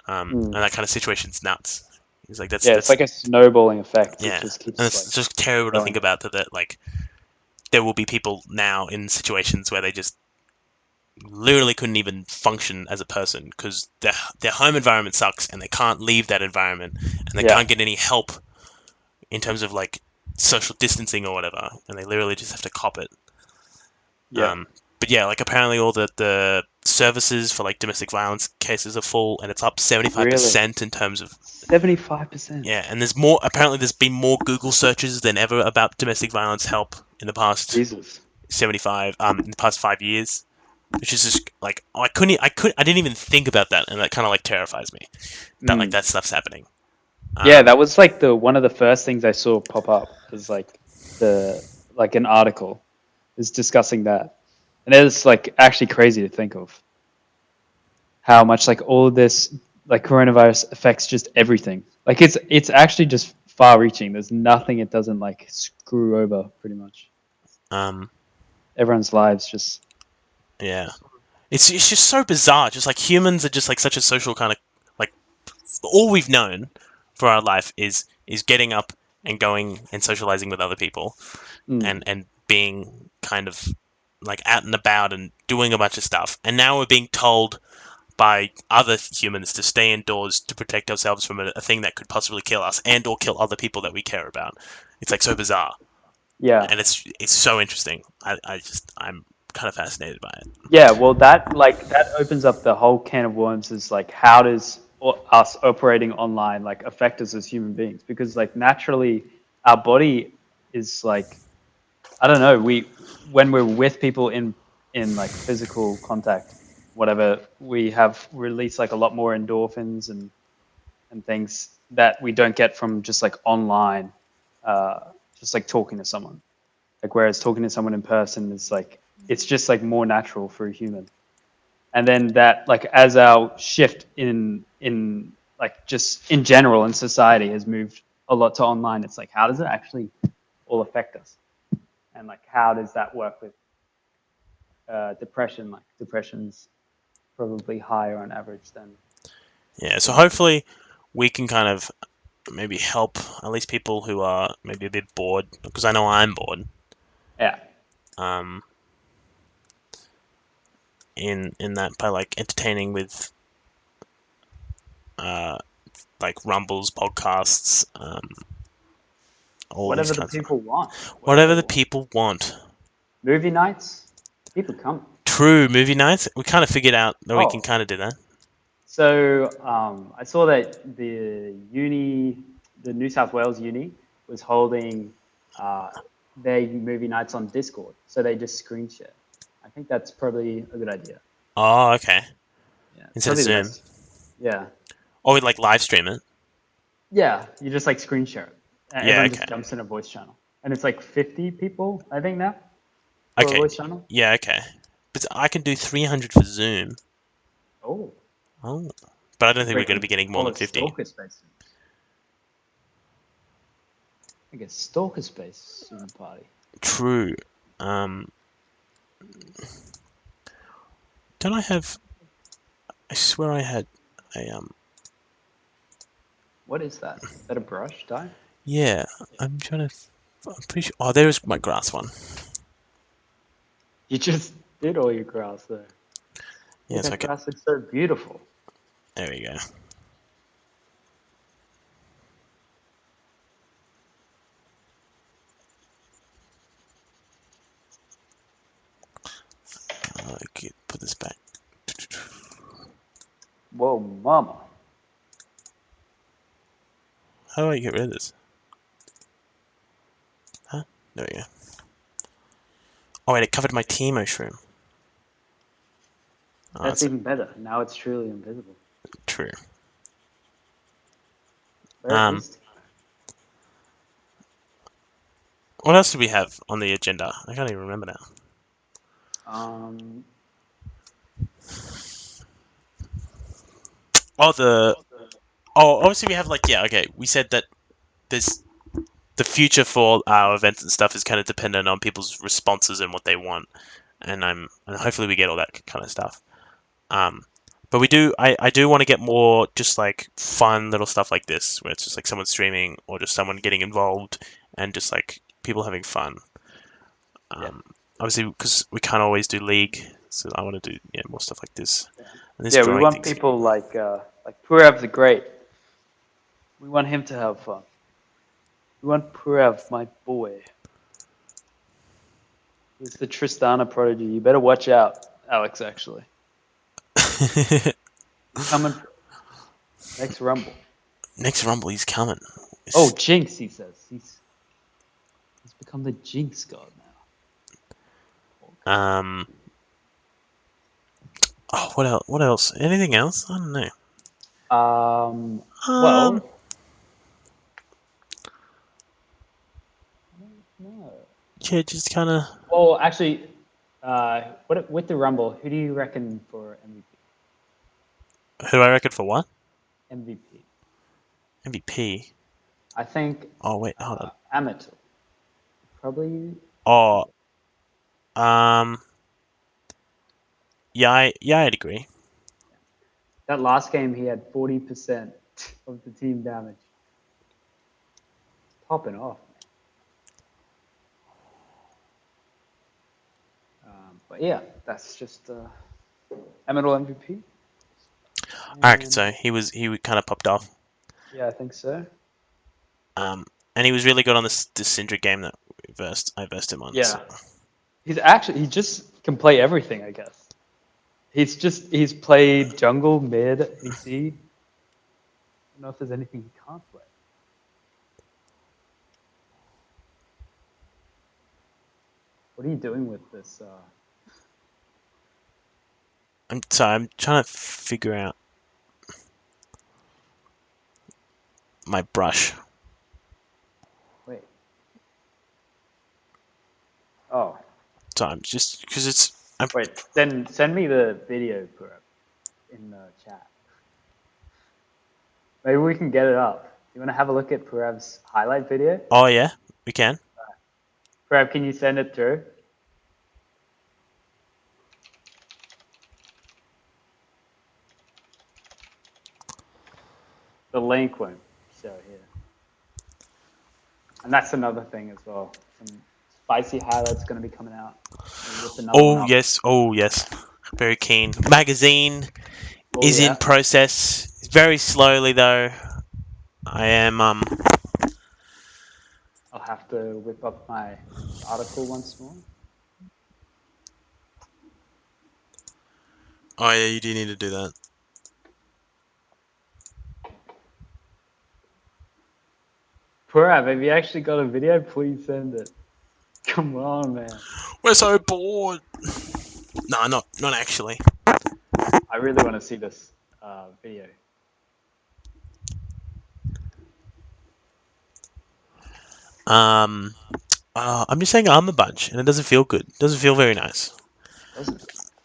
And that kind of situation's nuts. It's like it's like a snowballing effect. Yeah, it just keeps, and it's just terrible to think about that like there will be people now in situations where they just literally couldn't even function as a person because their home environment sucks and they can't leave that environment and they can't get any help in terms of like social distancing or whatever, and they literally just have to cop it. But yeah, like apparently all the services for like domestic violence cases are full, and it's up 75% in terms of 75%. Yeah, and there's more. Apparently, there's been more Google searches than ever about domestic violence help in the past 5 years, which is just like I didn't even think about that, and that kind of like terrifies me that like that stuff's happening. That was like one of the first things I saw pop up was like an article is discussing that, and it's like actually crazy to think of how much like all of this like coronavirus affects just everything. Like it's actually just far-reaching. There's nothing it doesn't like screw over pretty much. Everyone's lives just it's just so bizarre. Just like humans are just like such a social kind of like all we've known for our life is getting up and going and socializing with other people and being kind of like out and about and doing a bunch of stuff, and now we're being told by other humans to stay indoors to protect ourselves from a thing that could possibly kill us and or kill other people that we care about. It's like so bizarre, Yeah. and it's so interesting. I'm kind of fascinated by it. Yeah, well, that opens up the whole can of worms. Is like, how does us operating online like affect us as human beings? Because like naturally, our body is like, I don't know. When we're with people in like physical contact, whatever, we have released like a lot more endorphins and things that we don't get from just like online, just like talking to someone. Like whereas talking to someone in person is like it's just like more natural for a human. And then that like as our shift in like just in general in society has moved a lot to online, it's like how does it actually all affect us? And like how does that work with depression? Like depression's probably higher on average than Yeah, so most. hopefully we can kind of maybe help at least people who are maybe a bit bored, because I know I'm bored. Yeah. Um, in that by like entertaining with uh like rumbles, podcasts, all these Whatever the kinds of people want. Whatever whatever they the want. people want. Movie nights, people come. True movie nights. We kind of figured out that we can Oh, kind of do that. so I saw that the New South Wales uni, was holding uh, their movie nights on Discord. So they just screen share. I think that's probably a good idea. Oh, okay. Yeah, Instead of probably the Zoom, best. Yeah, or we like live stream it. yeah. You just like screen share it. Yeah. Everyone Okay. just jumps in a voice channel, and it's like 50 people, I think now, for a Okay. voice channel. Yeah. Okay. But I can do 300 for Zoom. Oh, Oh. But I don't think we're going to freaking be getting more call than it 50. stalker space. I guess stalker space Zoom party. True. Um. Don't I have? I swear I had a What is that? Is that a brush die? Yeah. I'm trying to. I'm pretty sure. Oh, there's my grass one. You just did all your grass there. Yeah. Look, So I that can. grass looks so beautiful. There we go. Okay, put this back. Whoa, mama. How do I get rid of this? Huh? There we go. Oh wait, it covered my Timo shroom. Oh, That's that's even better. Now it's truly invisible. true. Where Um, is what else do we have on the agenda? I can't even remember now. um Oh, the oh, obviously we have like yeah, okay. We said that this the future for our events and stuff is kind of dependent on people's responses and what they want, and hopefully we get all that kind of stuff. Um, but I do want to get more just like fun little stuff like this, where it's just like someone streaming or just someone getting involved and just like people having fun. yeah. Um, obviously, because we can't always do League, so I want to do more stuff like this. And this Yeah, we drawing want thing's people like Purav the Great. We want him to have fun. We want Purav, my boy. He's the Tristana prodigy. You better watch out, Alex, actually. He's coming for next Rumble. next Rumble. He's coming. Oh, Jinx, he says. He's become the Jinx god now. Um. Oh, what else? What else? Anything else? I don't know. Um. Well, I don't know. Yeah, just kind of. Well, actually, with the Rumble, who do you reckon for MVP? Who do I reckon for what? MVP. MVP. I think Oh wait, hold on. Amateur. Probably. Oh. Um. Yeah, I'd agree. That last game, he had 40% of the team damage. Popping off, man. But yeah, that's just Emerald MVP. I reckon so. He kind of popped off. Yeah, I think so. And he was really good on this Syndra game that I versed him on. Yeah, So. he just can play everything, I guess. He's played jungle, mid, AC. I don't know if there's anything he can't play. What are you doing with this? I'm trying to figure out my brush. Wait. Oh. So I'm just because it's. Wait. Send me the video in the chat. Maybe we can get it up. You want to have a look at Purav's highlight video? Oh yeah, we can. Purav, can you send it through? The link won't show here. And that's another thing as well. Some spicy highlights going to be coming out. Oh yes. Very keen. Magazine is in process. Very slowly though. I am I'll have to whip up my article once more. Oh yeah, you do need to do that. Purav, have you actually got a video? Please send it. Come on, man. We're so bored. No, not actually. I really want to see this video. I'm just saying I'm a bunch, and it doesn't feel good. It doesn't feel very nice.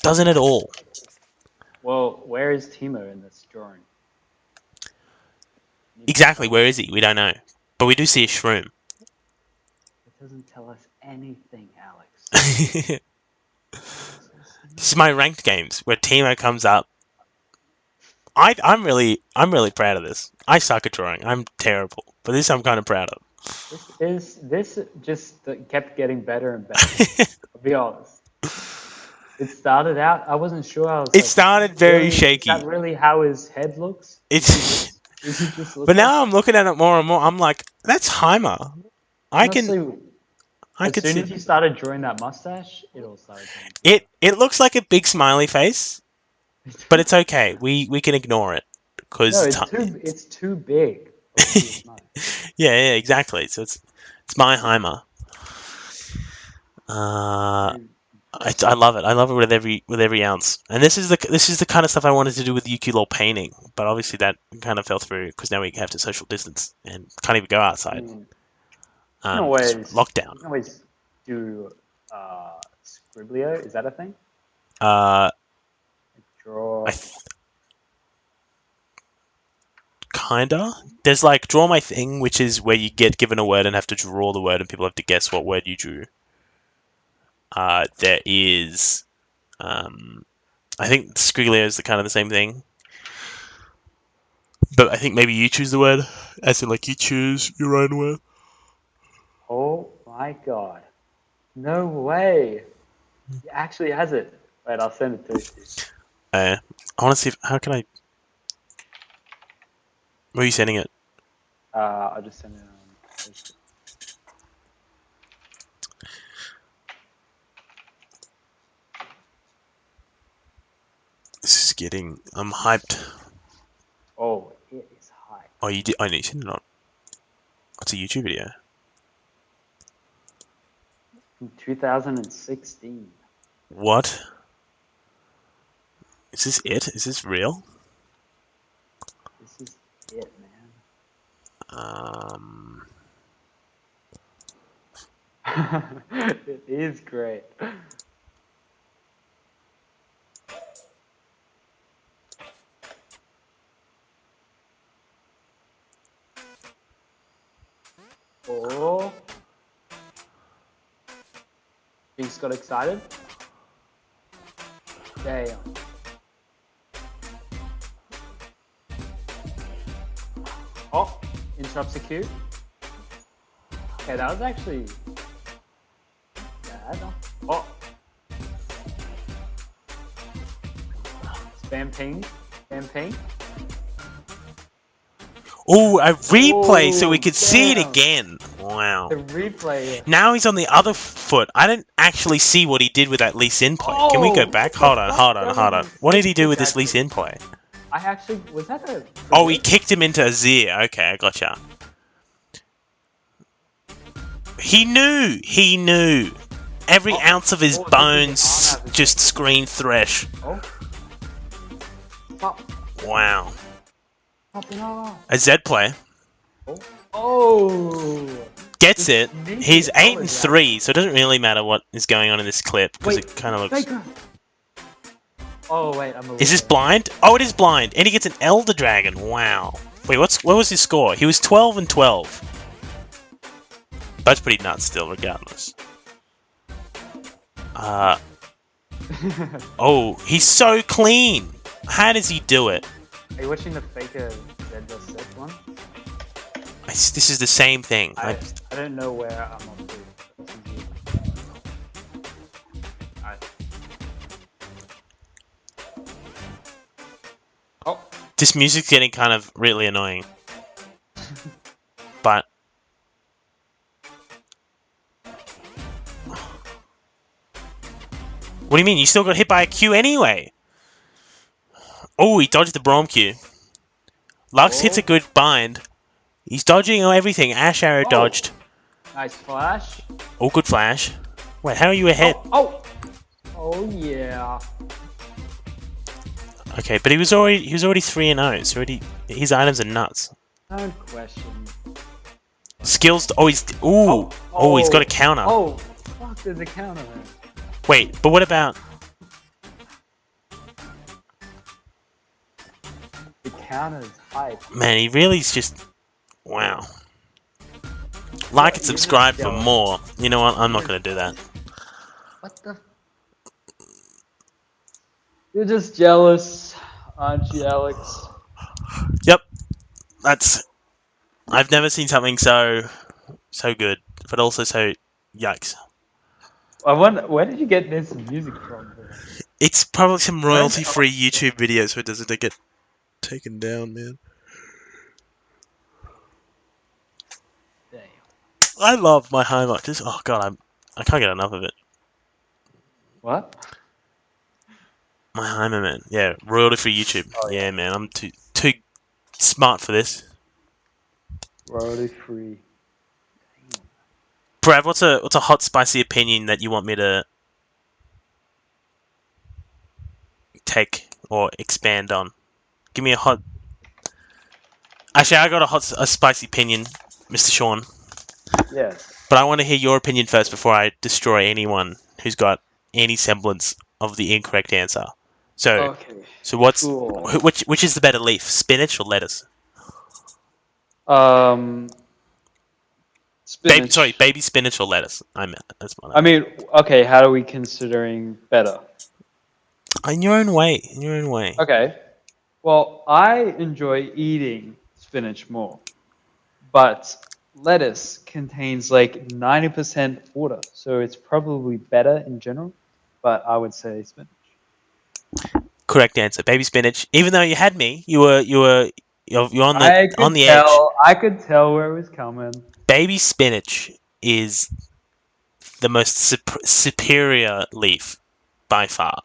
Doesn't at all. Well, where is Timo in this drawing? Exactly, where is he? We don't know. But we do see a shroom. It doesn't tell us anything, Alex. This is my ranked games where Timo comes up. I'm really proud of this. I suck at drawing. I'm terrible, but this I'm kind of proud of. This just kept getting better and better. I'll be honest. It started out. I wasn't sure. Started very shaky. Is that really how his head looks? But now I'm looking at it more and more. I'm like, that's heimer. As soon as you started drawing that mustache, it all started. It looks like a big smiley face, but it's okay. We can ignore it because it's too big. yeah, exactly. So it's my heimer. I love it. I love it with every ounce. And this is the kind of stuff I wanted to do with UQ painting, but obviously that kind of fell through because now we have to social distance and can't even go outside. Lockdown. You can always do Scriblio. Is that a thing? Draw. Kinda. There's like draw my thing, which is where you get given a word and have to draw the word, and people have to guess what word you drew. There is, I think Scriglio is kind of the same thing, but I think maybe you choose the word, as in like you choose your own word. Oh my god! No way! He actually has it. Wait, I'll send it to you. I want to see how can I. Where are you sending it? I'll just send it on. This is getting. I'm hyped. Oh, it is hyped. Oh, you did. I need to not. It's a YouTube video. From 2016. What? Is this it? Is this real? This is it, man. It is great. Oh. Things got excited. Damn. Oh, interrupts the queue. Okay, that was actually bad. Oh. Vamping. Oh, a replay so we Oh, could see it damn. again. Wow. The replay. Now he's on the other foot. I didn't actually see what he did with that lease in play. Can we go back? Hold on. What did he do with this lease in play? I actually was that a. Oh, he kicked him into Azir. Okay, I gotcha. He knew. Every ounce of his bones just screamed Thresh. Oh. Wow. A Z play. Oh. Gets it. He's 8-3, so it doesn't really matter what is going on in this clip because it kind of looks. Oh wait, Is this blind? Oh, it is blind, and he gets an Elder Dragon. Wow. Wait, what was his score? He was 12-12. That's pretty nuts, still, regardless. Oh, he's so clean. How does he do it? Are you watching the Faker Z6 one? This is the same thing. I don't know where I'm up to. Oh. This music's getting kind of really annoying. But what do you mean? You still got hit by a Q anyway. Oh, he dodged the Braum Q. Lux hits a good bind. He's dodging everything. Ash Arrow dodged. Nice flash. Oh, good flash. Wait, how are you ahead? Oh yeah. Okay, but he was already 3-0. So his items are nuts. No question. Skills. Oh, he's he's got a counter. Oh, fuck! There's a counter there. Wait, but what about? The counter's hype. Man, he really is just. Wow. Like and subscribe for more. You know what? I'm not going to do that. What the? You're just jealous, aren't you, Alex? Yep. I've never seen something so good, but also so yikes. I wonder, where did you get this music from? It's probably some royalty-free YouTube video, so it doesn't get taken down, man. Damn. I love my heimer. Oh god, I can't get enough of it. What? My heimer, man. Yeah, royalty-free YouTube. Oh, yeah, man. I'm too smart for this. Royalty-free. Brad, what's a hot spicy opinion that you want me to take or expand on? Give me a hot. Actually, I got a spicy opinion, Mr. Shaun. Yes. But I want to hear your opinion first before I destroy anyone who's got any semblance of the incorrect answer. So, what's which is the better leaf, spinach or lettuce? Spinach. Baby spinach or lettuce. That's my. I mean, okay. How are we considering better? In your own way. Okay. Well, I enjoy eating spinach more, but lettuce contains like 90% water, so it's probably better in general. But I would say spinach. Correct answer, baby spinach. Even though you had me, you're on the edge. I could tell where it was coming. Baby spinach is the most superior leaf by far.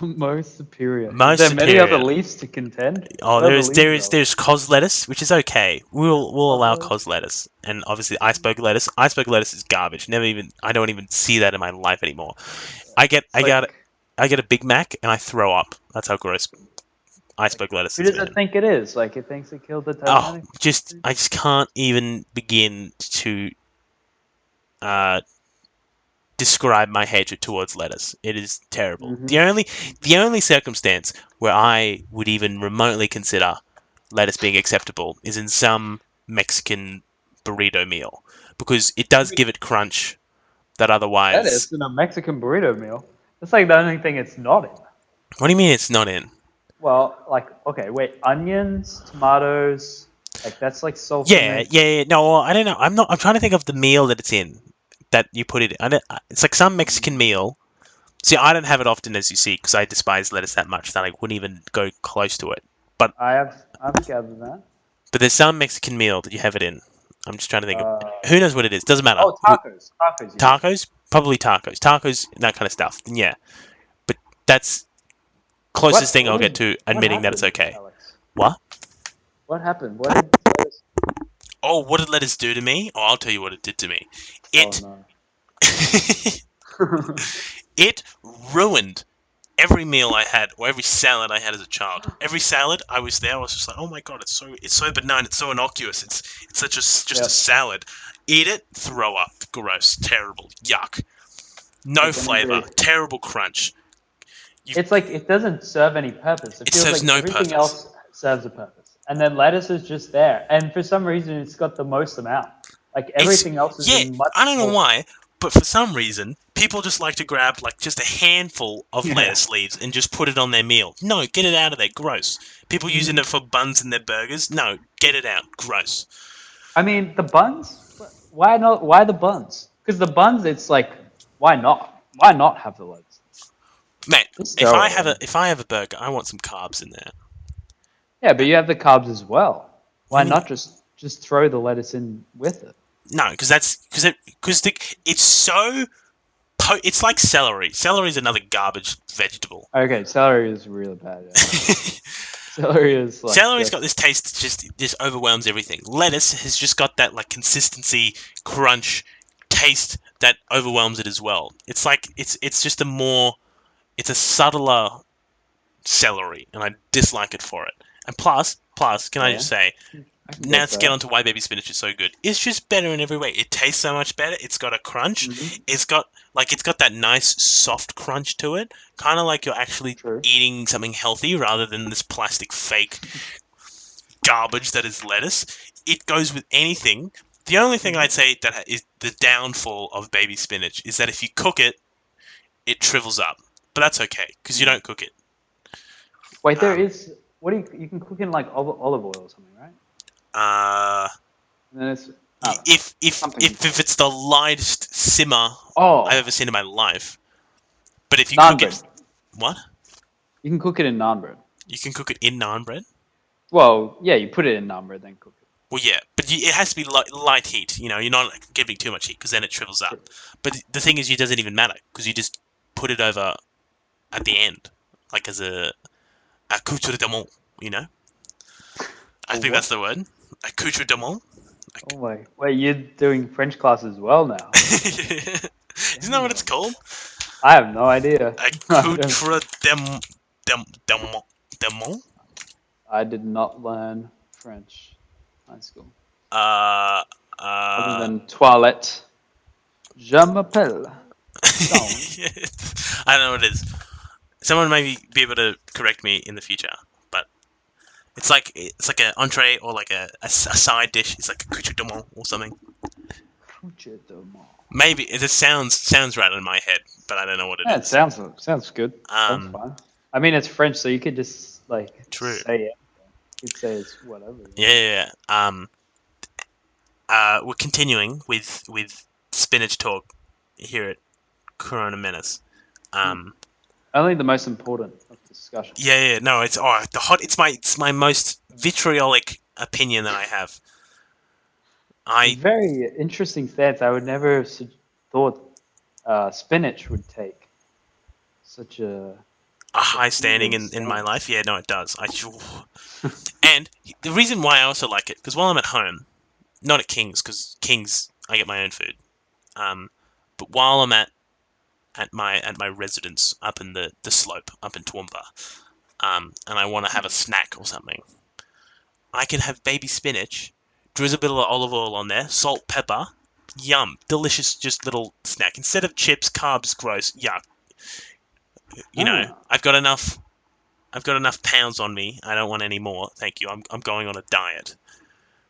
Most superior. Most Is there superior. many other leaves to contend? Oh, there's cos lettuce, which is okay. We'll allow cos lettuce, and obviously iceberg lettuce. Iceberg lettuce is garbage. I don't even see that in my life anymore. I get a Big Mac and I throw up. That's how gross iceberg lettuce is. Who does it think it is? Like it thinks it killed the Titanic? I just can't even begin to describe my hatred towards lettuce. It is terrible. Mm-hmm. The only circumstance where I would even remotely consider lettuce being acceptable is in some Mexican burrito meal, because it does give it crunch that otherwise. Lettuce in a Mexican burrito meal. That's like the only thing it's not in. What do you mean it's not in? Well, like, okay, wait, onions, tomatoes, like that's like salt. Yeah. No, I don't know. I'm trying to think of the meal that it's in, that you put it in. It's like some Mexican meal See, I don't have it often, as you see, because I despise lettuce that much that I wouldn't even go close to it. But I've gathered that. there's some Mexican meal that you have it in. I'm just trying to think of Uh, who knows what it is. Doesn't matter. oh, tacos. Tacos, you mean? Tacos, probably tacos, that kind of stuff. Then yeah, but that's closest thing I'll get to admitting that it's okay. Alex? What? What happened? What did lettuce? Oh, what did lettuce do to me? Oh, I'll tell you what it did to me. It Oh it ruined every meal I had or every salad I had as a child. Every salad I was just like, oh my god, it's so benign, it's so innocuous. It's such just a salad. Eat it, throw up, gross, terrible, yuck. No flavor, terrible crunch. It's like it doesn't serve any purpose. It feels serves like no everything purpose. else serves a purpose, and then lettuce is just there. And for some reason, it's got the most amount. Like everything else is in much. I don't know why, but for some reason, people just like to grab like just a handful of lettuce leaves and just put it on their meal. No, get it out of there. Gross. People using it for buns in their burgers. No, get it out. Gross. I mean, the buns. Why not? Why the buns? Because the buns, it's like, why not? Why not have the lettuce? Mate, if I have a burger, I want some carbs in there. Yeah, but you have the carbs as well. Why not just throw the lettuce in with it? No, because it's so. It's like celery. Celery is another garbage vegetable. Okay, celery is really bad. Yeah. Celery is like celery's got this taste that just overwhelms everything. Lettuce has just got that like consistency, crunch, taste that overwhelms it as well. It's like it's just it's a subtler celery, and I dislike it for it. And plus, can I just say, now let's get on to why baby spinach is so good. It's just better in every way. It tastes so much better. It's got a crunch. Mm-hmm. It's got that nice soft crunch to it, kind of like you're actually eating something healthy rather than this plastic fake garbage that is lettuce. It goes with anything. The only thing I'd say that is the downfall of baby spinach is that if you cook it, it shrivels up. But that's okay because you don't cook it. Wait, there is. What do you can cook in like olive oil or something, right? And then it's, if it's the lightest simmer I've ever seen in my life, but if you cook it, what? You can cook it in naan bread. You can cook it in naan bread. Well, yeah, you put it in naan bread, then cook it. Well, yeah, but it has to be light heat. You know, you're not giving too much heat because then it shrivels up. But the thing is, it doesn't even matter because you just put it over at the end, like as a accoutrement. You know, I think that's the word. Accoutrement. Oh my! Wait, you're doing French class as well now? Isn't that what it's called? I have no idea. Accoutrement. I did not learn French in high school. Other than toilette. Je m'appelle Shaun. I don't know what it is. Someone may be able to correct me in the future, but it's like an entree or like a side dish. It's like a accoutrement or something. Maybe it just sounds right in my head, but I don't know what it is. It sounds good. Sounds fine. I mean, it's French, so you could just like say it. You could say it's whatever. Yeah. We're continuing with spinach talk here at Corona Menace. Only the most important of the discussion. Yeah. No, it's my most vitriolic opinion that I have. Very interesting stance. I would never have thought spinach would take such a high standing in my life. Yeah, no, it does. And the reason why I also like it, because while I'm at home, not at King's, because King's I get my own food. But while I'm at my residence up in the slope up in Toowoomba, and I want to have a snack or something, I can have baby spinach, drizzle a bit of olive oil on there, salt, pepper, yum, delicious, just little snack instead of chips, carbs, gross, yuck. You know, I've got enough pounds on me. I don't want any more. Thank you. I'm going on a diet.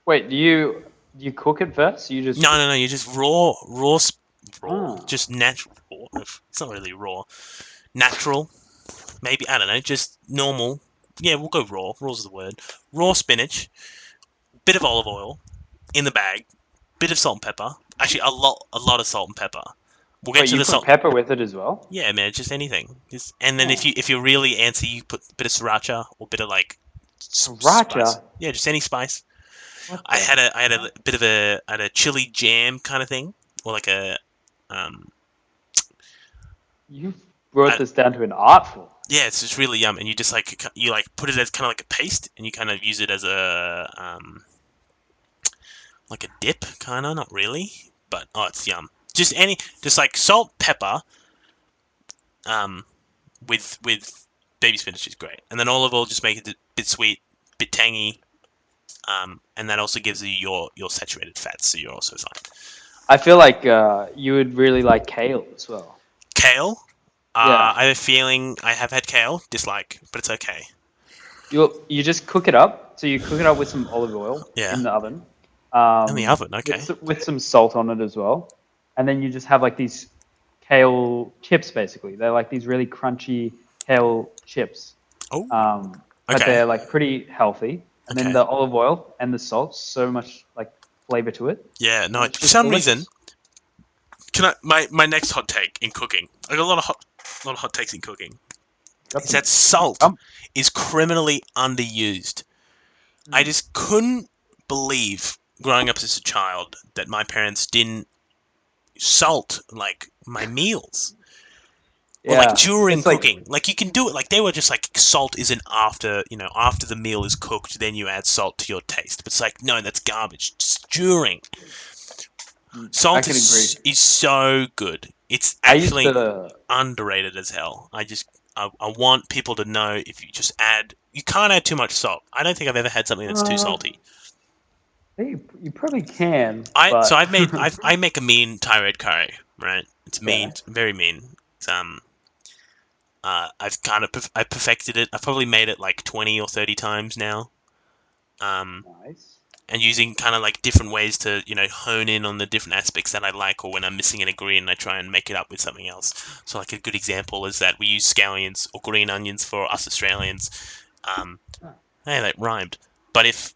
Wait, do you cook it first? You just no. You just raw, just natural. Raw. It's not really raw. Natural, maybe, I don't know. Just normal. Yeah, we'll go raw. Raw's the word. Raw spinach, bit of olive oil in the bag, bit of salt and pepper. Actually, a lot of salt and pepper. We'll get Wait, to you the put salt. pepper with it as well? Yeah, man, just anything. And then Oh. if you're really antsy, you put a bit of sriracha or a bit of like Sriracha? spice. Yeah, just any spice. What I had the? a bit of a chili jam kind of thing, or like a um. You brought I, this down to an art form. yeah, it's just really yum, and you just like put it as kind of like a paste, and you kind of use it as a like a dip, kind of, not really, but oh, it's yum. Just like salt, pepper, um, with baby spinach is great, and then olive oil just make it a bit sweet, bit tangy, and that also gives you your saturated fats, so you're also fine. I feel like you would really like kale as well. Kale, Yeah. I have a feeling I have had kale, dislike, but it's okay. You just cook it up. So you cook it up with some olive oil Yeah, in the oven, in the oven, okay. with some salt on it as well, and then you just have like these kale chips. Basically, they're like these really crunchy kale chips, Oh, but okay, they're like pretty healthy. And then okay. the olive oil and the salt, so much like flavor to it. Yeah, no, And it's for just some reason, delicious. my next hot take in cooking. I got a lot of hot takes in cooking. Got Is some that salt gum. is criminally underused. I Mm. just couldn't believe growing up as a child that my parents didn't salt like my meals or like Yeah, during it's like cooking. Like you can do it. Like they were just like salt isn't after after the meal is cooked, then you add salt to your taste. But it's like no, that's garbage. Just during. I Salt can agree. is so good. It's I used actually to. underrated as hell. I want people to know if you just add you can't add too much salt. I don't think I've ever had something that's too Uh, salty. you probably can, I've but made I make a mean Thai red curry, right? It's mean, okay, it's very mean. It's, I perfected it. I've probably made it like 20 or 30 times now. Um, nice. and using kind of like different ways to hone in on the different aspects that I like, or when I'm missing an ingredient, I try and make it up with something else. So like a good example is that we use scallions or green onions for us Australians. Um, Huh. Hey, that rhymed. But if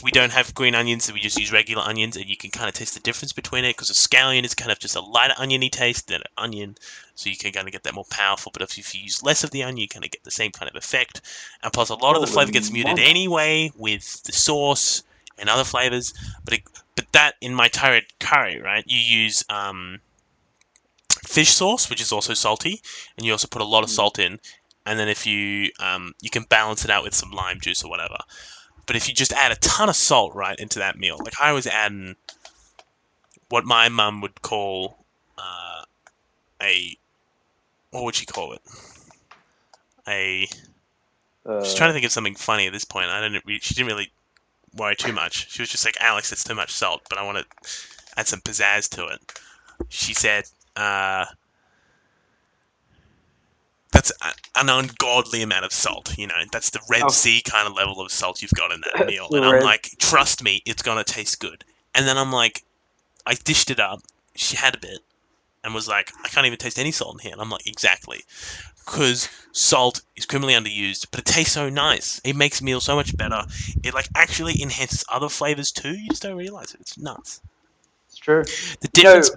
we don't have green onions, then we just use regular onions, and you can kind of taste the difference between it, because a scallion is kind of just a lighter oniony taste than an onion, so you can kind of get that more powerful. But if you use less of the onion, you kind of get the same kind of effect. And plus, a lot of the Holy flavor gets muted mama. anyway with the sauce and other flavors. But that in my Thai red curry, right? You use fish sauce, which is also salty, and you also put a lot of Mm. salt in. And then if you can balance it out with some lime juice or whatever. But if you just add a ton of salt right into that meal, like I was adding what my mum would call a what would she call it? A She's trying to Uh, think of something funny at this point. She didn't really worry too much. She was just like, Alex, that's too much salt, but I want to add some pizzazz to it. She said, that's an ungodly amount of salt. That's the Red oh, Sea kind of level of salt you've got in that that's meal. the And I'm red. like, trust me, it's gonna taste good. And then I'm like, I dished it up. She had a bit and was like, I can't even taste any salt in here. And I'm like, exactly. Because salt is criminally underused, but it tastes so nice. It makes meals so much better. It like actually enhances other flavors too. You just don't realize it. It's nuts. It's true. The You know, difference.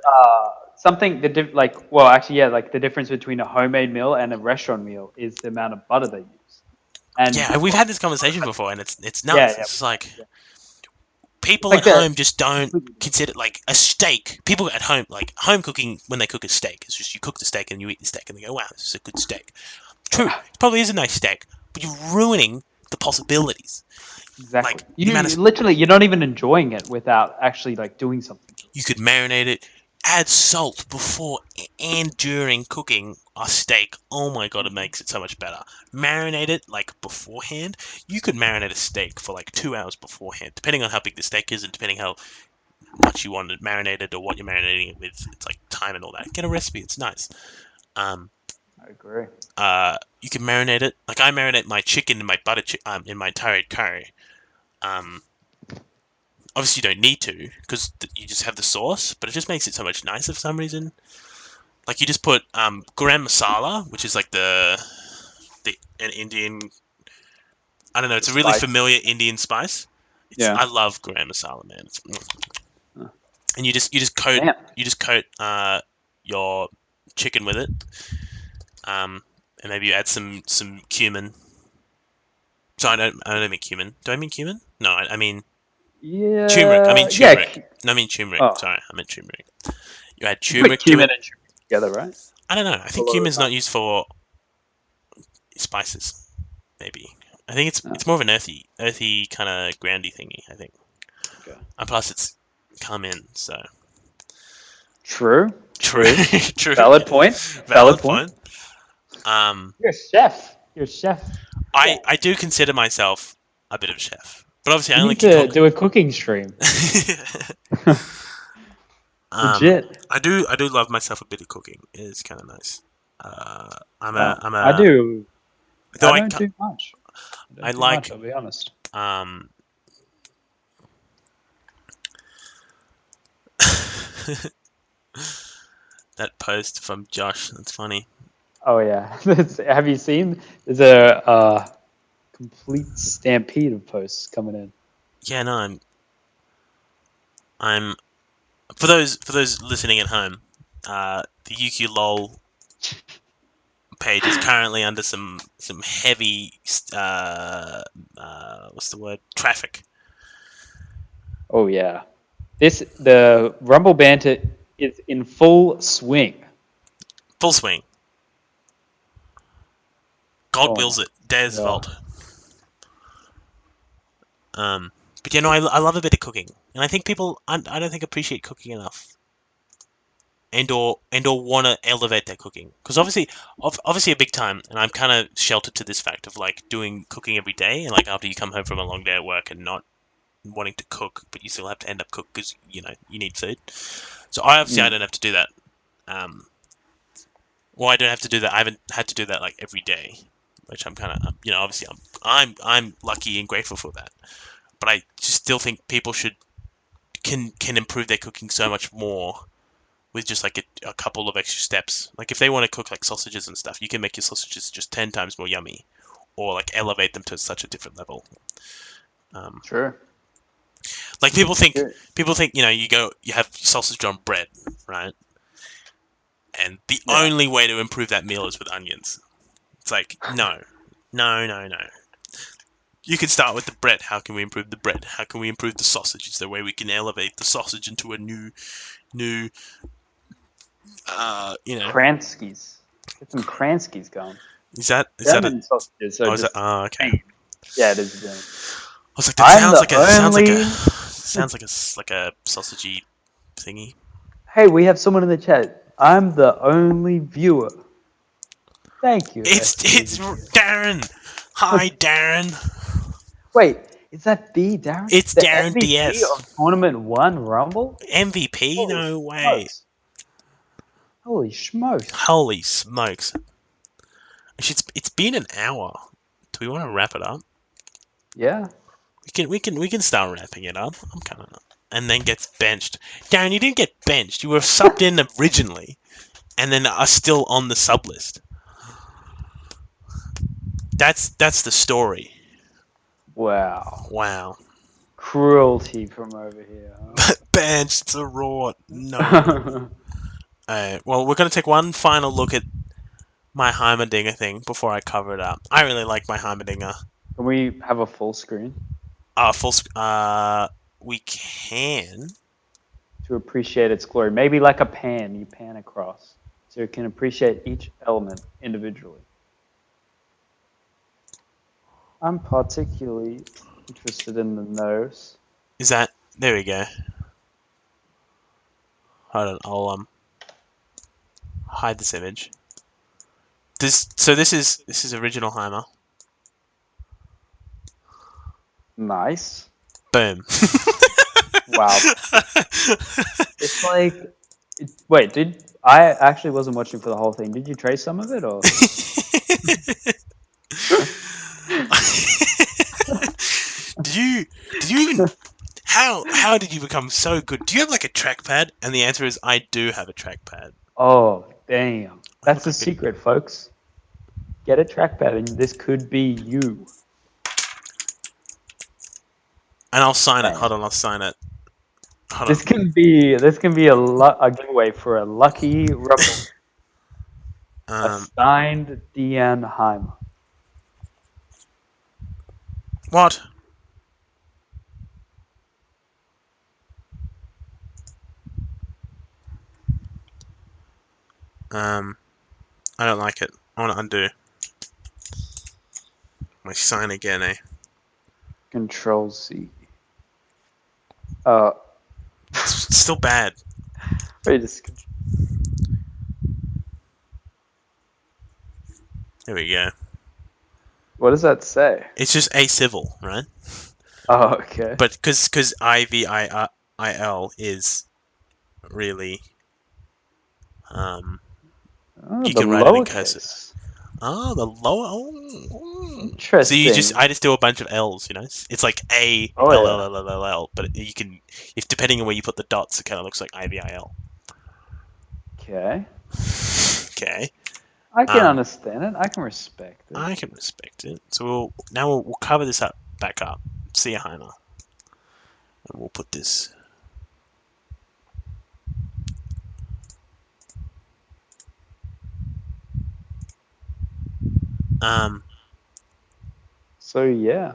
something like well, actually, yeah, like the difference between a homemade meal and a restaurant meal is the amount of butter they use. And Yeah, we've had this conversation before, and it's yeah, nuts. yeah, It's like yeah. It's people like at the home just don't completely different. consider like a steak. People at home, like home cooking, when they cook a steak, it's just you cook the steak and you eat the steak, and they go, "Wow, this is a good steak." True, Yeah, it probably is a nice steak, but you're ruining the possibilities. exactly. Like the amount of Literally you're not even enjoying it without actually like doing something to it. you could marinate it, add salt before and during cooking a steak. Oh my god, it makes it so much better. Marinate it like beforehand. You could marinate a steak for like 2 hours beforehand, depending on how big the steak is and depending how much you want it marinated or what you're marinating it with. It's like time and all that. Get a recipe. It's nice. Um, I agree. you can marinate it. Like I marinate my chicken in my in my Thai red curry. Um, Obviously you don't need to because you just have the sauce, but it just makes it so much nicer for some reason. Like you just put garam masala, which is like an Indian. I don't know. The It's a really spice. familiar Indian spice. Yeah. I love garam masala, man. Huh. And you just coat Damn. you just coat your chicken with it. And maybe you add some cumin. So I don't mean cumin. Do I mean cumin? No, I mean turmeric. I mean Yeah. turmeric. No, I mean turmeric. Oh, Sorry, I meant turmeric. You add you put turmeric to cumin it. and turmeric together, right? I don't know. I think A lot of cumin's the not time. used for spices. Maybe. I think No. it's more of an earthy kind of groundy thingy. I think. Okay. And plus, it's come in, so True. true. Valid point. Valid point. You're a chef. You're a chef. I do consider myself a bit of a chef, but obviously I You only need can to cook. do a cooking stream. Legit. I do love myself a bit of cooking. It's kind of nice. I'm I a do. though I don't do much. I I don't do much. like I'll be honest. um that post from Josh. That's funny. Oh yeah. Have you seen? There's a complete stampede of posts coming in. Yeah, no, I'm for those listening at home. The UQ lol page is currently under some heavy what's the word, traffic. Oh yeah. The Rumble banter is in full swing. Full swing. God Oh wills my it. Des god. fault. But I love a bit of cooking, and I think people I don't think appreciate cooking enough, and or want to elevate their cooking, because obviously a big time, and I'm kind of sheltered to this fact of like doing cooking every day, and like after you come home from a long day at work and not wanting to cook, but you still have to end up cook because you need food. So I don't have to do that. Um, well, I don't have to do that. I haven't had to do that like every day, which I'm kind of obviously I'm lucky and grateful for that. But I just still think people can improve their cooking so much more with just like a couple of extra steps. Like if they want to cook like sausages and stuff, you can make your sausages just 10 times more yummy, or like elevate them to such a different level. Sure. Like people think Sure. you have sausage on bread, right? And the Yeah. only way to improve that meal is with onions. It's like no. You can start with the bread. How can we improve the bread? How can we improve the sausage? Is there a way we can elevate the sausage into a new Kranskis. Get some Kranskis going. Is that German sausages are just okay. pain. Yeah, it is German. I was like, that sounds like a sausagey thingy. Hey, we have someone in the chat. I'm the only viewer. Thank you. It's Darren. Hi, Darren. Wait, is that B Darren? It's The Darren MVP DS. of Tournament 1 Rumble? MVP? Holy No way. smokes. Holy smokes. Holy smokes. Actually, it's been an hour. Do we want to wrap it up? Yeah. We can start wrapping it up. I'm kind of, and then gets benched. Darren, you didn't get benched. You were subbed in originally, and then are still on the sub list. That's the story. Wow. Cruelty from over here. Huh? Benched to rot. No. Well, we're going to take one final look at my Heimerdinger thing before I cover it up. I really like my Heimerdinger. Can we have a full screen? We can. To appreciate its glory. Maybe like a pan, you pan across. So you can appreciate each element individually. I'm particularly interested in the nose. Is that... There we go. Hold on, I'll hide this image. This is original Heimer. Nice. Boom. Wow. It's like... Wait, I actually wasn't watching for the whole thing. Did you trace some of it, or...? Did you even... How did you become so good? Do you have like a trackpad? And the answer is I do have a trackpad. Oh, damn. That's the secret, folks. Get a trackpad and this could be you. And I'll sign it. Hold on, I'll sign it. This can be a giveaway for a lucky rumble. A signed Dian heimer. What? I don't like it. I want to undo. My sign again, eh? Control C. It's still bad. Wait, There we go. what does that say? It's just acivil, right? Oh, okay. But because IVIL is really you can write it in cursive. Oh, the lower. Oh. Interesting. So I just do a bunch of L's. You know, it's like A Oh, L yeah. L L L L L. But you can, if depending on where you put the dots, it kind of looks like IVIL. Okay. Okay. I can understand it. I can respect it. I can respect it. So we'll cover this up back up. See ya, heimer. And we'll put this. So yeah.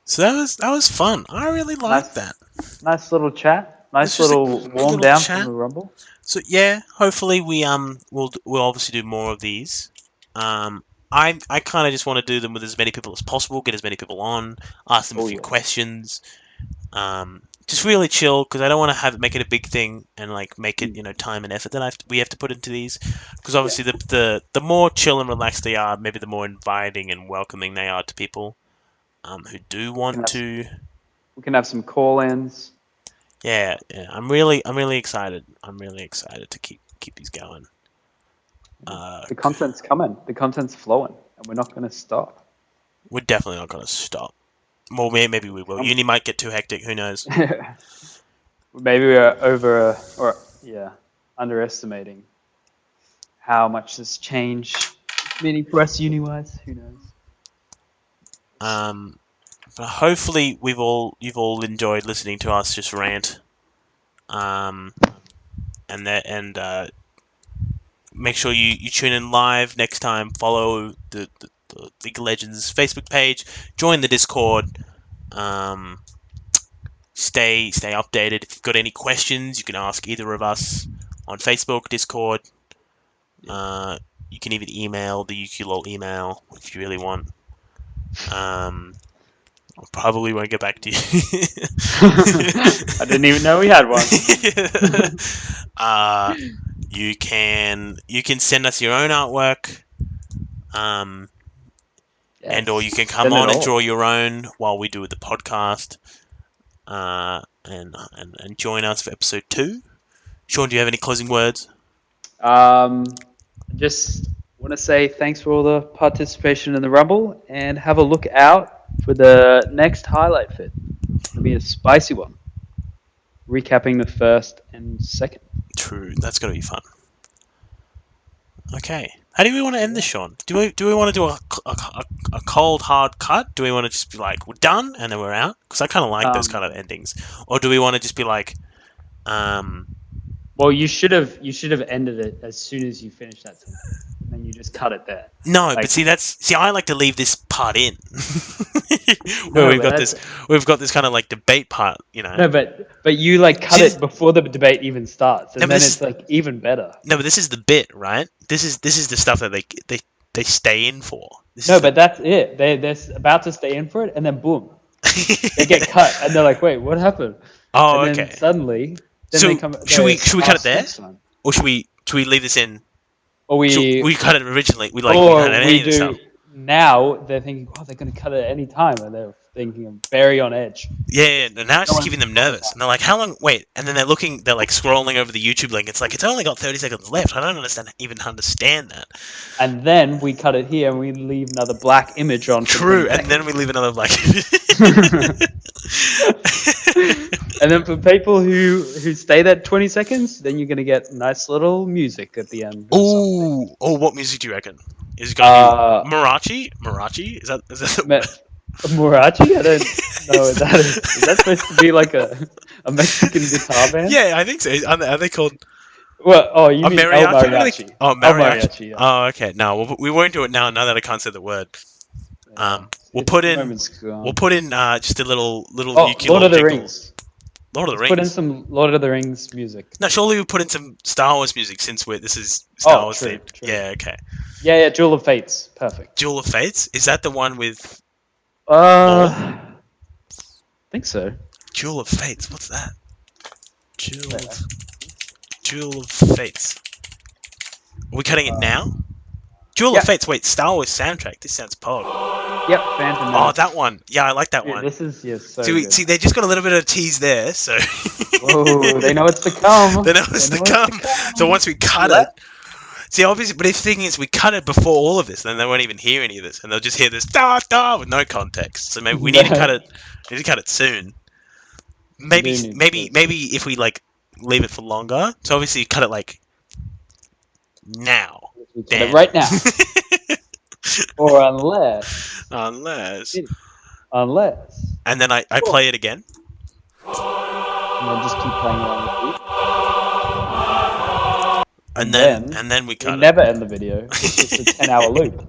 So that was fun. I really liked that. Nice little chat. Nice little warm down from the rumble. So yeah, hopefully we'll obviously do more of these. I kind of just want to do them with as many people as possible, get as many people on, ask them a few questions. Just really chill because I don't want to make it a big thing and like make it time and effort that we have to put into these. Because obviously the more chill and relaxed they are, maybe the more inviting and welcoming they are to people who do want to. We can have some call-ins. Yeah, I'm really excited. I'm really excited to keep these going. The content's coming. The content's flowing, and we're not going to stop. We're definitely not going to stop. Well, maybe we will. Uni might get too hectic. Who knows? Maybe we're underestimating how much this changed, meaning for us uni-wise. Who knows? But hopefully you've all enjoyed listening to us just rant. And make sure you tune in live next time. Follow the League of Legends Facebook page. Join the Discord. Stay updated. If you've got any questions, you can ask either of us on Facebook, Discord. You can even email the UQLOL email if you really want. I probably won't get back to you. I didn't even know we had one. You can send us your own artwork. And or you can come on and draw your own while we do the podcast. And join us for episode 2. Shaun, do you have any closing words? Just want to say thanks for all the participation in the Rumble, and have a look out for the next highlight fit. It'll be a spicy one, recapping the first and second. True, that's gonna be fun. Okay, how do we want to end this, Shaun? Do we want to do a cold hard cut? Do we want to just be like we're done and then we're out? Because I kind of like those kind of endings. Or do we want to just be like, Well, you should have ended it as soon as you finished that sentence, and then you just cut it there. No, but I like to leave this part in. Where we've got this kind of like debate part, No, but you cut it before the debate even starts, and then it's even better. No, but this is the bit, right? This is the stuff that they stay in for. But that's it. They're about to stay in for it, and then boom, they get cut, and they're like, "Wait, what happened?" Oh, and then okay. Suddenly, then they come. Should we cut it there, or should we leave this in? Or we cut it originally. Now they're thinking, oh, they're going to cut it at any time, and they're thinking of very on edge. Yeah, and now it's just keeping them nervous. And they're like, how long? Wait, and then they're scrolling over the YouTube link. It's like, it's only got 30 seconds left. I don't understand that. And then we cut it here, and we leave another black image on. True, and then we leave another black image. And then for people who stay that 20 seconds, then you're going to get nice little music at the end. Oh, what music do you reckon? Is it going to be Marachi? Is that Mariachi? I don't know what that is. Is that supposed to be like a Mexican guitar band? Yeah, I think so. Are they called What? Oh, you a mean El mariachi? Mariachi? Oh, El mariachi. Mariachi. Yeah. Oh, okay. No, we won't do it now. Now that I can't say the word. Yeah. We'll It's put the in. moment's gone. We'll put in just a little Oh, Lord ukulele of the jingle. Rings. Lord of the Let's put in Rings. some Lord of the Rings music. No, surely we put in some Star Wars music since this is Star Wars True, themed. true. Yeah, okay. Yeah, Jewel of Fates. Perfect. Jewel of Fates? Is that the one with I think so. Jewel of Fates? What's that? Jewel Yeah. Jewel of Fates. Are we cutting it now? Jewel of Fates. Wait, Star Wars soundtrack. This sounds pog. Yep, Phantom Oh, Menace. that one. Yeah, I like that Dude, one. this is so See, good. see, they just got a little bit of a tease there, so. Whoa, they know it's to come. They know it's to come. So once we cut it, see, obviously, but the thing is, we cut it before all of this, then they won't even hear any of this, and they'll just hear this da da with no context. So maybe we need to cut it. We need to cut it soon. Maybe if we like leave it for longer. So obviously, cut it like now. Cut it right now. Or unless. And then I play it again. And then just keep playing along the beat. And then we cut it. never end the video. It's just a 10-hour loop.